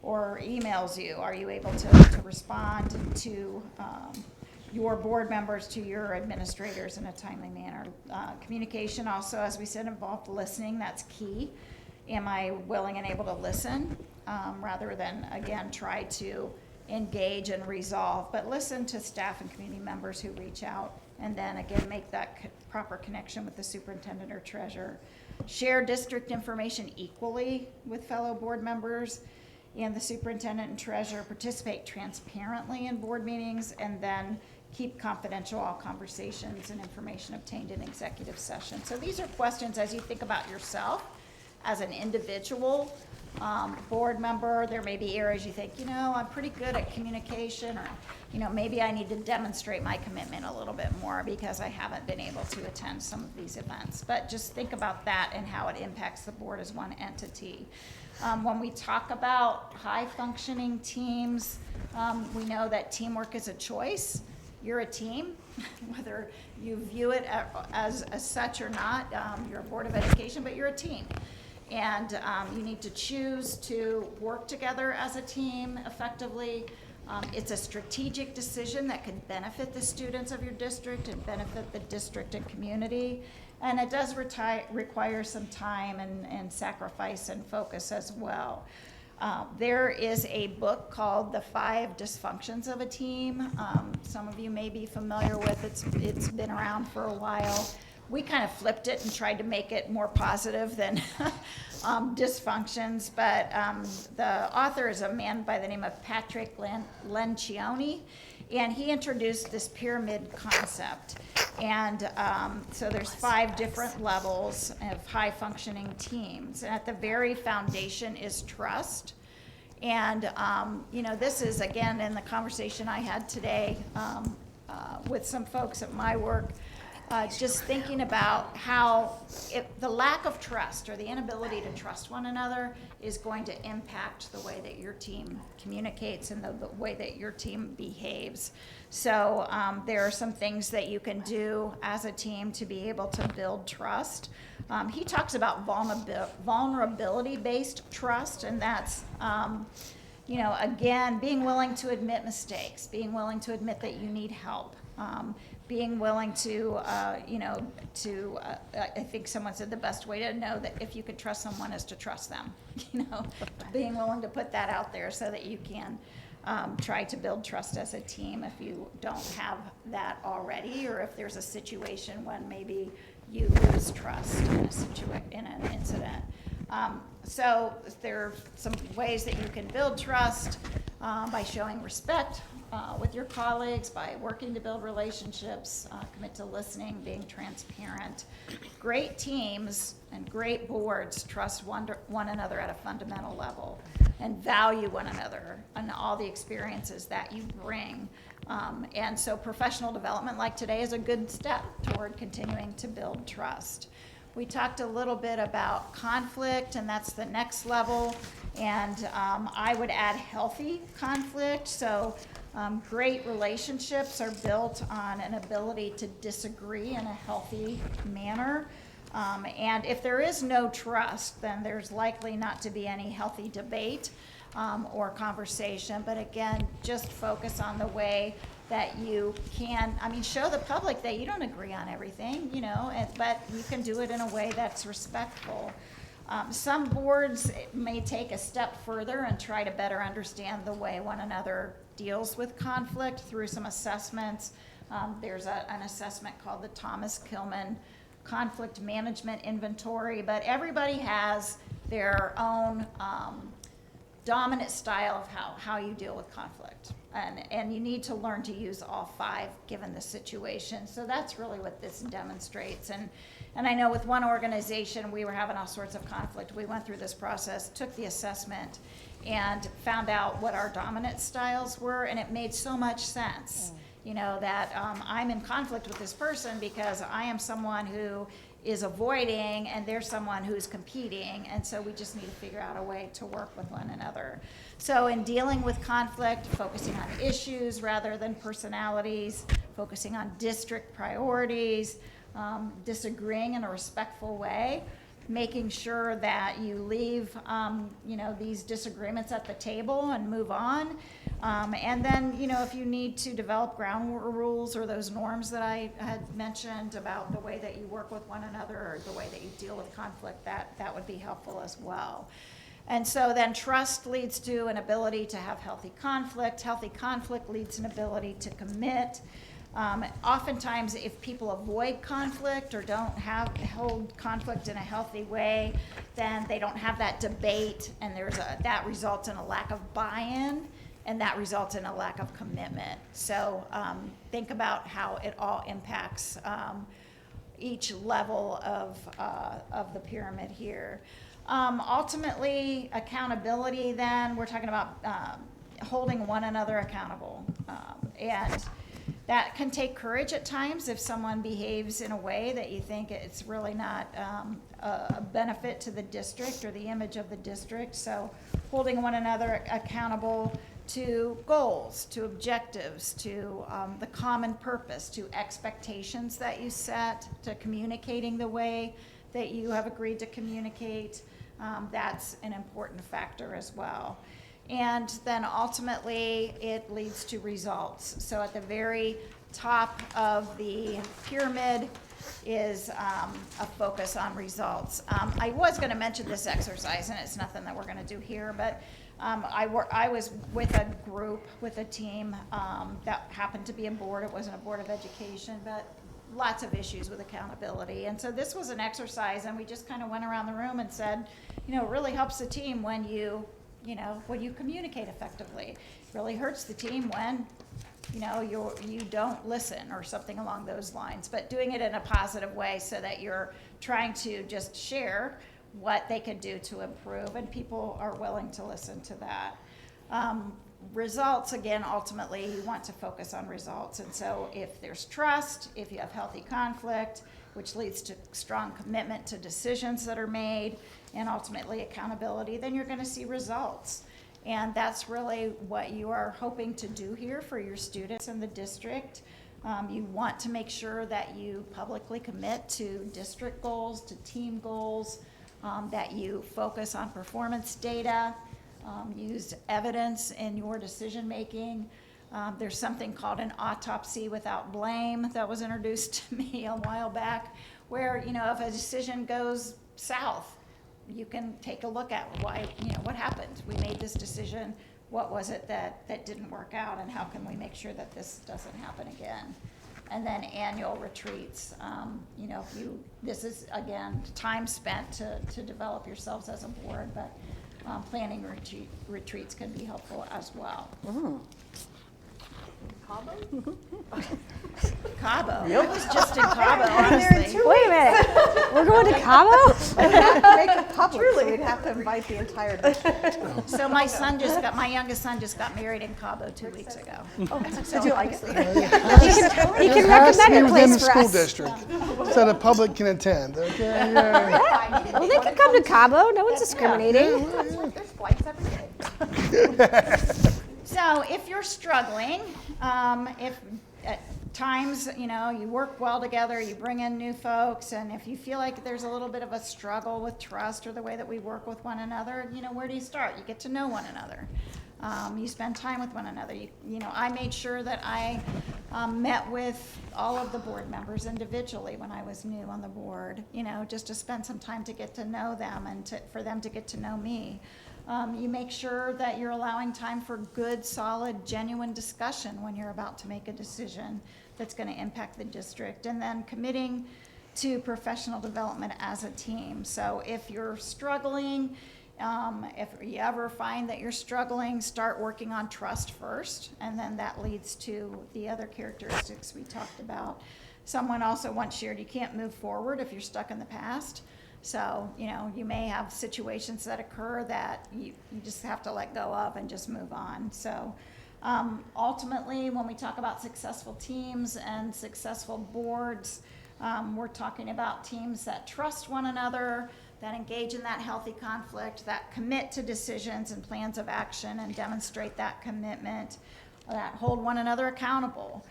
or emails you, are you able to respond to your board members, to your administrators in a timely manner? Communication also, as we said, involved listening. That's key. Am I willing and able to listen rather than, again, try to engage and resolve, but listen to staff and community members who reach out, and then again make that proper connection with the superintendent or treasurer. Share district information equally with fellow board members and the superintendent and treasurer. Participate transparently in board meetings, and then keep confidential all conversations and information obtained in executive session. So these are questions as you think about yourself as an individual board member. There may be areas you think, I'm pretty good at communication, or, maybe I need to demonstrate my commitment a little bit more because I haven't been able to attend some of these events. But just think about that and how it impacts the board as one entity. When we talk about high-functioning teams, we know that teamwork is a choice. You're a team, whether you view it as such or not. You're a board of education, but you're a team. And you need to choose to work together as a team effectively. It's a strategic decision that can benefit the students of your district and benefit the district and community. And it does require some time and sacrifice and focus as well. There is a book called The 5 Dysfunctions of a Team. Some of you may be familiar with it. It's been around for a while. We kind of flipped it and tried to make it more positive than dysfunctions, but the author is a man by the name of Patrick Lencioni, and he introduced this pyramid concept. And so there's 5 different levels of high-functioning teams, and at the very foundation is trust. And this is, again, in the conversation I had today with some folks at my work, just thinking about how the lack of trust or the inability to trust one another is going to impact the way that your team communicates and the way that your team behaves. So there are some things that you can do as a team to be able to build trust. He talks about vulnerability-based trust, and that's again, being willing to admit mistakes, being willing to admit that you need help, being willing to, I think someone said the best way to know that if you could trust someone is to trust them, being willing to put that out there so that you can try to build trust as a team if you don't have that already, or if there's a situation when maybe you lose trust in an incident. So there are some ways that you can build trust by showing respect with your colleagues, by working to build relationships, commit to listening, being transparent. Great teams and great boards trust one another at a fundamental level and value one another and all the experiences that you bring. And so professional development like today is a good step toward continuing to build trust. We talked a little bit about conflict, and that's the next level. And I would add healthy conflict. So great relationships are built on an ability to disagree in a healthy manner. And if there is no trust, then there's likely not to be any healthy debate or conversation. But again, just focus on the way that you can, I mean, show the public that you don't agree on everything, you know, but you can do it in a way that's respectful. Some boards may take a step further and try to better understand the way one another deals with conflict through some assessments. There's an assessment called the Thomas Kilman Conflict Management Inventory, but everybody has their own dominant style of how you deal with conflict. And you need to learn to use all 5 given the situation. So that's really what this demonstrates. And I know with one organization, we were having all sorts of conflict. We went through this process, took the assessment, and found out what our dominant styles were, and it made so much sense. You know, that I'm in conflict with this person because I am someone who is avoiding and they're someone who's competing, and so we just need to figure out a way to work with one another. So in dealing with conflict, focusing on issues rather than personalities, focusing on district priorities, disagreeing in a respectful way, making sure that you leave you know, these disagreements at the table and move on. And then, you know, if you need to develop ground rules or those norms that I had mentioned about the way that you work with one another or the way that you deal with conflict, that would be helpful as well. And so then trust leads to an ability to have healthy conflict. Healthy conflict leads to an ability to commit. Oftentimes, if people avoid conflict or don't hold conflict in a healthy way, then they don't have that debate, and that results in a lack of buy-in, and that results in a lack of commitment. So think about how it all impacts each level of the pyramid here. Ultimately, accountability then, we're talking about holding one another accountable. And that can take courage at times if someone behaves in a way that you think it's really not a benefit to the district or the image of the district. So holding one another accountable to goals, to objectives, to the common purpose, to expectations that you set, to communicating the way that you have agreed to communicate. That's an important factor as well. And then ultimately, it leads to results. So at the very top of the pyramid is a focus on results. I was going to mention this exercise, and it's nothing that we're going to do here, but I was with a group, with a team that happened to be a board. It wasn't a board of education, but lots of issues with accountability. And so this was an exercise, and we just kind of went around the room and said, you know, it really helps the team when you communicate effectively. It really hurts the team when, you know, you don't listen or something along those lines. But doing it in a positive way so that you're trying to just share what they could do to improve, and people are willing to listen to that. Results, again, ultimately, you want to focus on results. And so if there's trust, if you have healthy conflict, which leads to strong commitment to decisions that are made, and ultimately accountability, then you're going to see results. And that's really what you are hoping to do here for your students in the district. You want to make sure that you publicly commit to district goals, to team goals, that you focus on performance data, use evidence in your decision making. There's something called an autopsy without blame that was introduced to me a while back, where, you know, if a decision goes south, you can take a look at why, you know, what happened. We made this decision. What was it that didn't work out, and how can we make sure that this doesn't happen again? And then annual retreats. You know, this is, again, time spent to develop yourselves as a board, but planning retreats can be helpful as well. Cabo? I was just in Cabo, honestly. Wait a minute. We're going to Cabo? We'd have to make it public, so we'd have to invite the entire district. So my youngest son just got married in Cabo 2 weeks ago. Did you like it? He It can has to be recommend a within the place for school us. district, so the public can attend, okay? Yeah. Well, they can come to Cabo. No one's discriminating. There's flights every day. So if you're struggling, if at times, you know, you work well together, you bring in new folks, and if you feel like there's a little bit of a struggle with trust or the way that we work with one another, you know, where do you start? You get to know one another. You spend time with one another. You know, I made sure that I met with all of the board members individually when I was new on the board, you know, just to spend some time to get to know them and for them to get to know me. You make sure that you're allowing time for good, solid, genuine discussion when you're about to make a decision that's going to impact the district, and then committing to professional development as a team. So if you're struggling, if you ever find that you're struggling, start working on trust first, and then that leads to the other characteristics we talked about. Someone also once shared, you can't move forward if you're stuck in the past. So, you know, you may have situations that occur that you just have to let go of and just move on. So ultimately, when we talk about successful teams and successful boards, we're talking about teams that trust one another, that engage in that healthy conflict, that commit to decisions and plans of action and demonstrate that commitment, that hold one another accountable.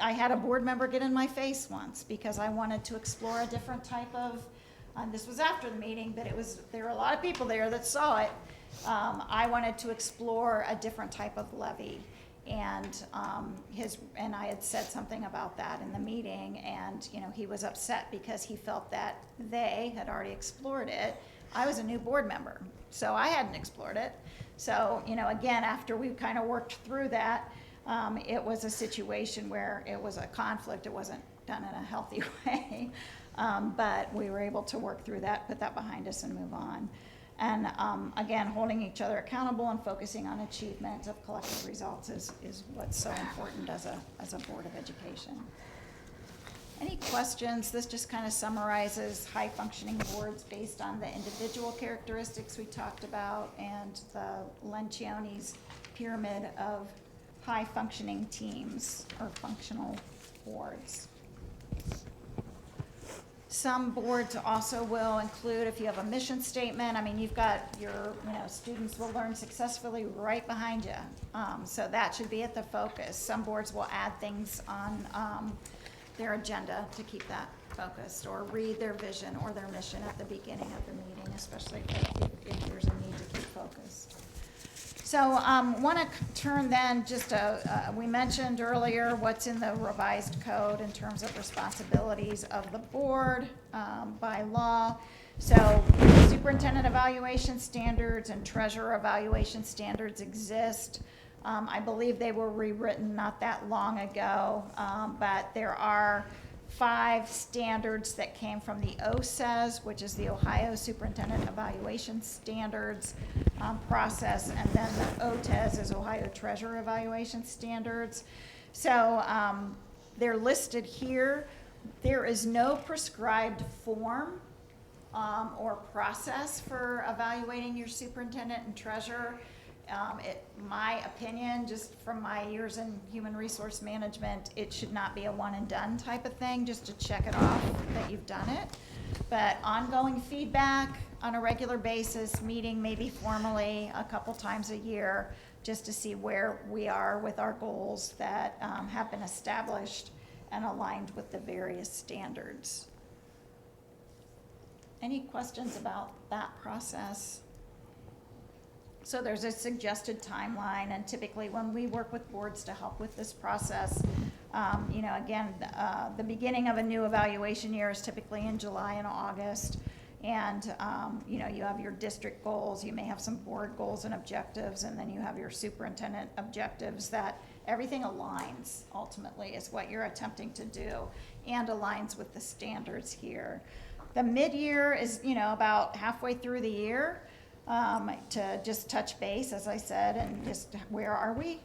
I had a board member get in my face once because I wanted to explore a different type of, this was after the meeting, but there were a lot of people there that saw it. I wanted to explore a different type of levy. And I had said something about that in the meeting, and you know, he was upset because he felt that they had already explored it. I was a new board member, so I hadn't explored it. So, you know, again, after we kind of worked through that, it was a situation where it was a conflict. It wasn't done in a healthy way, but we were able to work through that, put that behind us, and move on. And again, holding each other accountable and focusing on achievement of collective results is what's so important as a Board of Education. Any questions? This just kind of summarizes high-functioning boards based on the individual characteristics we talked about and the Lencioni's pyramid of high-functioning teams or functional boards. Some boards also will include, if you have a mission statement, I mean, you've got your, you know, students will learn successfully right behind you. So that should be at the focus. Some boards will add things on their agenda to keep that focused, or read their vision or their mission at the beginning of the meeting, especially if there's a need to keep focused. So want to turn then just we mentioned earlier what's in the revised code in terms of responsibilities of the board by law. So superintendent evaluation standards and treasurer evaluation standards exist. I believe they were rewritten not that long ago, but there are 5 standards that came from the OSES, which is the Ohio Superintendent Evaluation Standards process, and then the OTES is Ohio Treasurer Evaluation Standards. So they're listed here. There is no prescribed form or process for evaluating your superintendent and treasurer. My opinion, just from my years in human resource management, it should not be a one and done type of thing, just to check it off that you've done it. But ongoing feedback on a regular basis, meeting maybe formally a couple times a year, just to see where we are with our goals that have been established and aligned with the various standards. Any questions about that process? So there's a suggested timeline, and typically when we work with boards to help with this process, you know, again, the beginning of a new evaluation year is typically in July and August, and you know, you have your district goals, you may have some board goals and objectives, and then you have your superintendent objectives that everything aligns, ultimately, is what you're attempting to do, and aligns with the standards here. The mid-year is, you know, about halfway through the year. To just touch base, as I said, and just where are we?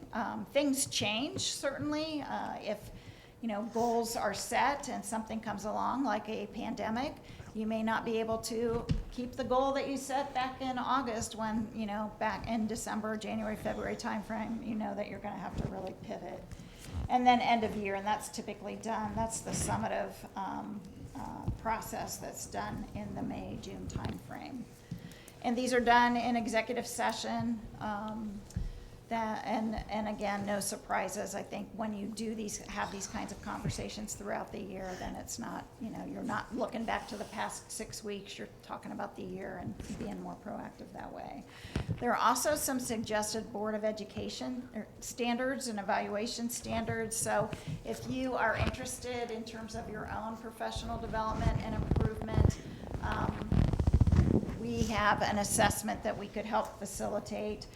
Things change, certainly. If, you know, goals are set and something comes along like a pandemic, you may not be able to keep the goal that you set back in August when, you know, back in December, January, February timeframe, you know that you're going to have to really pivot. And then end of year, and that's typically done. That's the summative process that's done in the May, June timeframe. And these are done in executive session. That, and again, no surprises. I think when you do have these kinds of conversations throughout the year, then it's not, you're not looking back to the past 6 weeks, you're talking about the year and being more proactive that way. There are also some suggested Board of Education standards and evaluation standards. So if you are interested in terms of your own professional development and improvement, we have an assessment that we could help facilitate.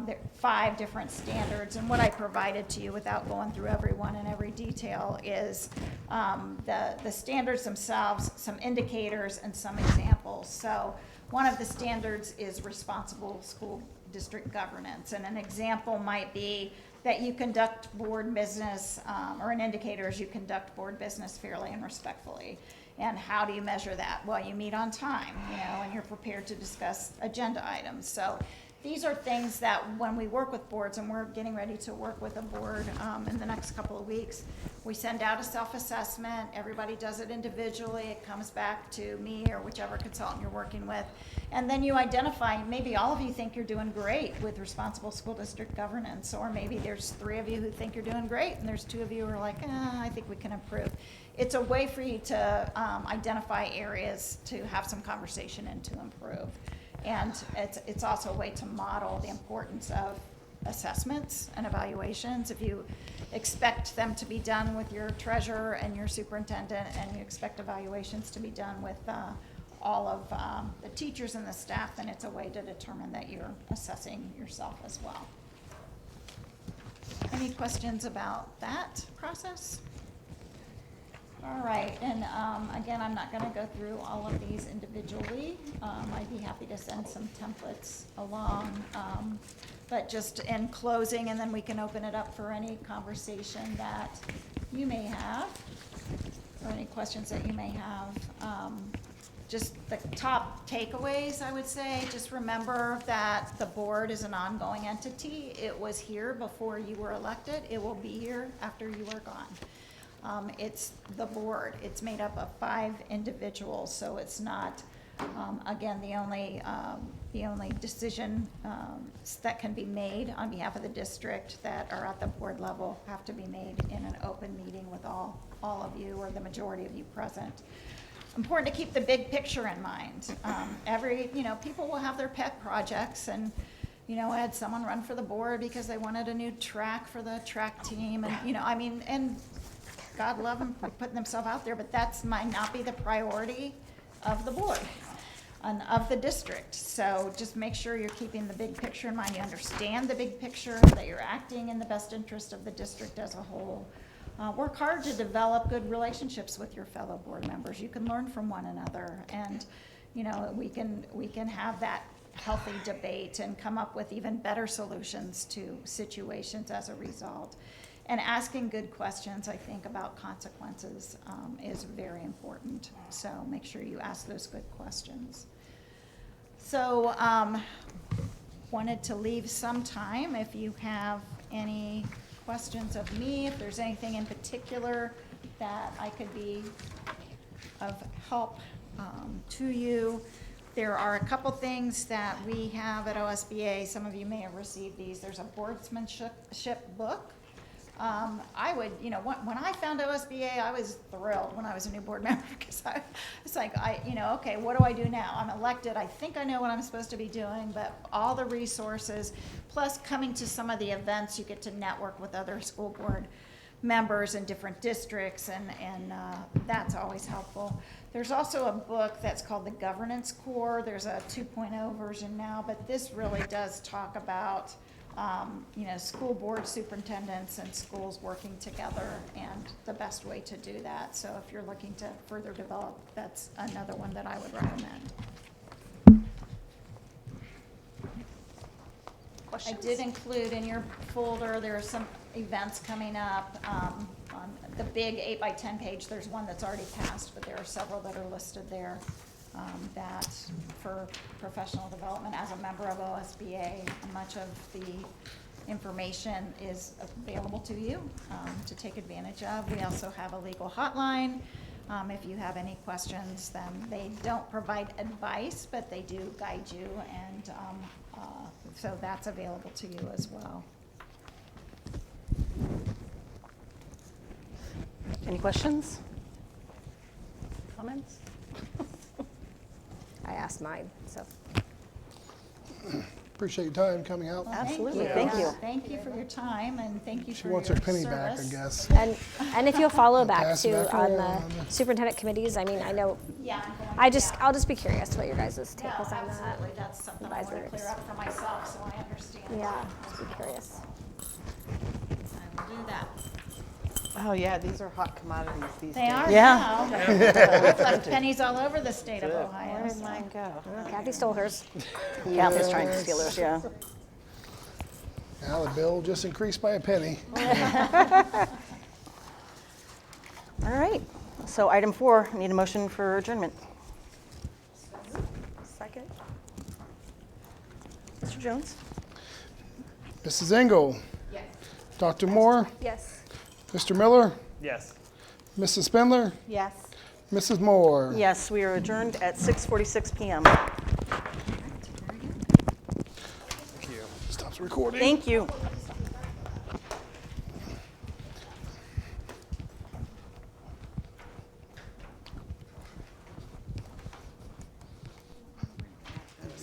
There are 5 different standards, and what I provided to you without going through every one in every detail is the standards themselves, some indicators, and some examples. So one of the standards is responsible school district governance, and an example might be that you conduct board business, or an indicator is you conduct board business fairly and respectfully. And how do you measure that? Well, you meet on time, and you're prepared to discuss agenda items. So these are things that when we work with boards, and we're getting ready to work with a board in the next couple of weeks, we send out a self-assessment. Everybody does it individually. It comes back to me or whichever consultant you're working with. And then you identify, maybe all of you think you're doing great with responsible school district governance, or maybe there's 3 of you who think you're doing great, and there's 2 of you who are like, I think we can improve. It's a way for you to identify areas to have some conversation and to improve. And it's also a way to model the importance of assessments and evaluations. If you expect them to be done with your treasurer and your superintendent, and you expect evaluations to be done with all of the teachers and the staff, then it's a way to determine that you're assessing yourself as well. Any questions about that process? All right, and again, I'm not going to go through all of these individually. I'd be happy to send some templates along, but just in closing, and then we can open it up for any conversation that you may have, or any questions that you may have. Just the top takeaways, I would say, just remember that the board is an ongoing entity. It was here before you were elected. It will be here after you are gone. It's the board. It's made up of 5 individuals, so it's not, again, the only decision that can be made on behalf of the district that are at the board level have to be made in an open meeting with all of you, or the majority of you present. Important to keep the big picture in mind. People will have their pet projects, and I had someone run for the board because they wanted a new track for the track team, and and God love them for putting themselves out there, but that might not be the priority of the board and of the district. So just make sure you're keeping the big picture in mind. You understand the big picture, that you're acting in the best interest of the district as a whole. Work hard to develop good relationships with your fellow board members. You can learn from one another, and we can have that healthy debate and come up with even better solutions to situations as a result. And asking good questions, I think, about consequences is very important. So make sure you ask those good questions. So wanted to leave some time if you have any questions of me, if there's anything in particular that I could be of help to you. There are a couple things that we have at OSBA. Some of you may have received these. There's a boardsmanship book. I would, when I found OSBA, I was thrilled when I was a new board member, because it's like, okay, what do I do now? I'm elected. I think I know what I'm supposed to be doing, but all the resources, plus coming to some of the events, you get to network with other school board members in different districts, and that's always helpful. There's also a book that's called The Governance Core. There's a 2.0 version now, but this really does talk about school board superintendents and schools working together, and the best way to do that. So if you're looking to further develop, that's another one that I would recommend. Questions? I did include in your folder, there are some events coming up. On the big 8x10 page, there's one that's already passed, but there are several that are listed there. That for professional development as a member of OSBA, much of the information is available to you to take advantage of. We also have a legal hotline. If you have any questions, then they don't provide advice, but they do guide you and So that's available to you as well. Any questions? Comments? I asked mine, so. Appreciate your time coming out. Absolutely, thank you. Thank you for your time, and thank you She for your wants her penny back, I service. guess. And if you'll follow back Pass it too back on around. the superintendent committees, I mean, I know, Yeah, I'm going to. I'll just be curious what your guys' take No, is on that. absolutely, that's something I want to advisories. clear up for myself, so I understand. Yeah, just be curious. I will do that. Oh, yeah, these are hot commodities these They days. are Yeah. now. I've left pennies all over the state of Ohio. Where did so. mine go? Well, Kathy stole hers. Kathy's trying to steal us, yeah. Now the bill just increased by a penny. All right, so item 4, need a motion for adjournment. Second. Mr. Jones? Mrs. Engel? Yes. Dr. Moore? Yes. Mr. Miller? Yes. Mrs. Spindler? Yes. Mrs. Moore? Yes, we are adjourned at 6:46 PM. Stops recording. Thank you.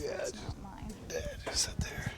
Yeah, Not mine. just sit there.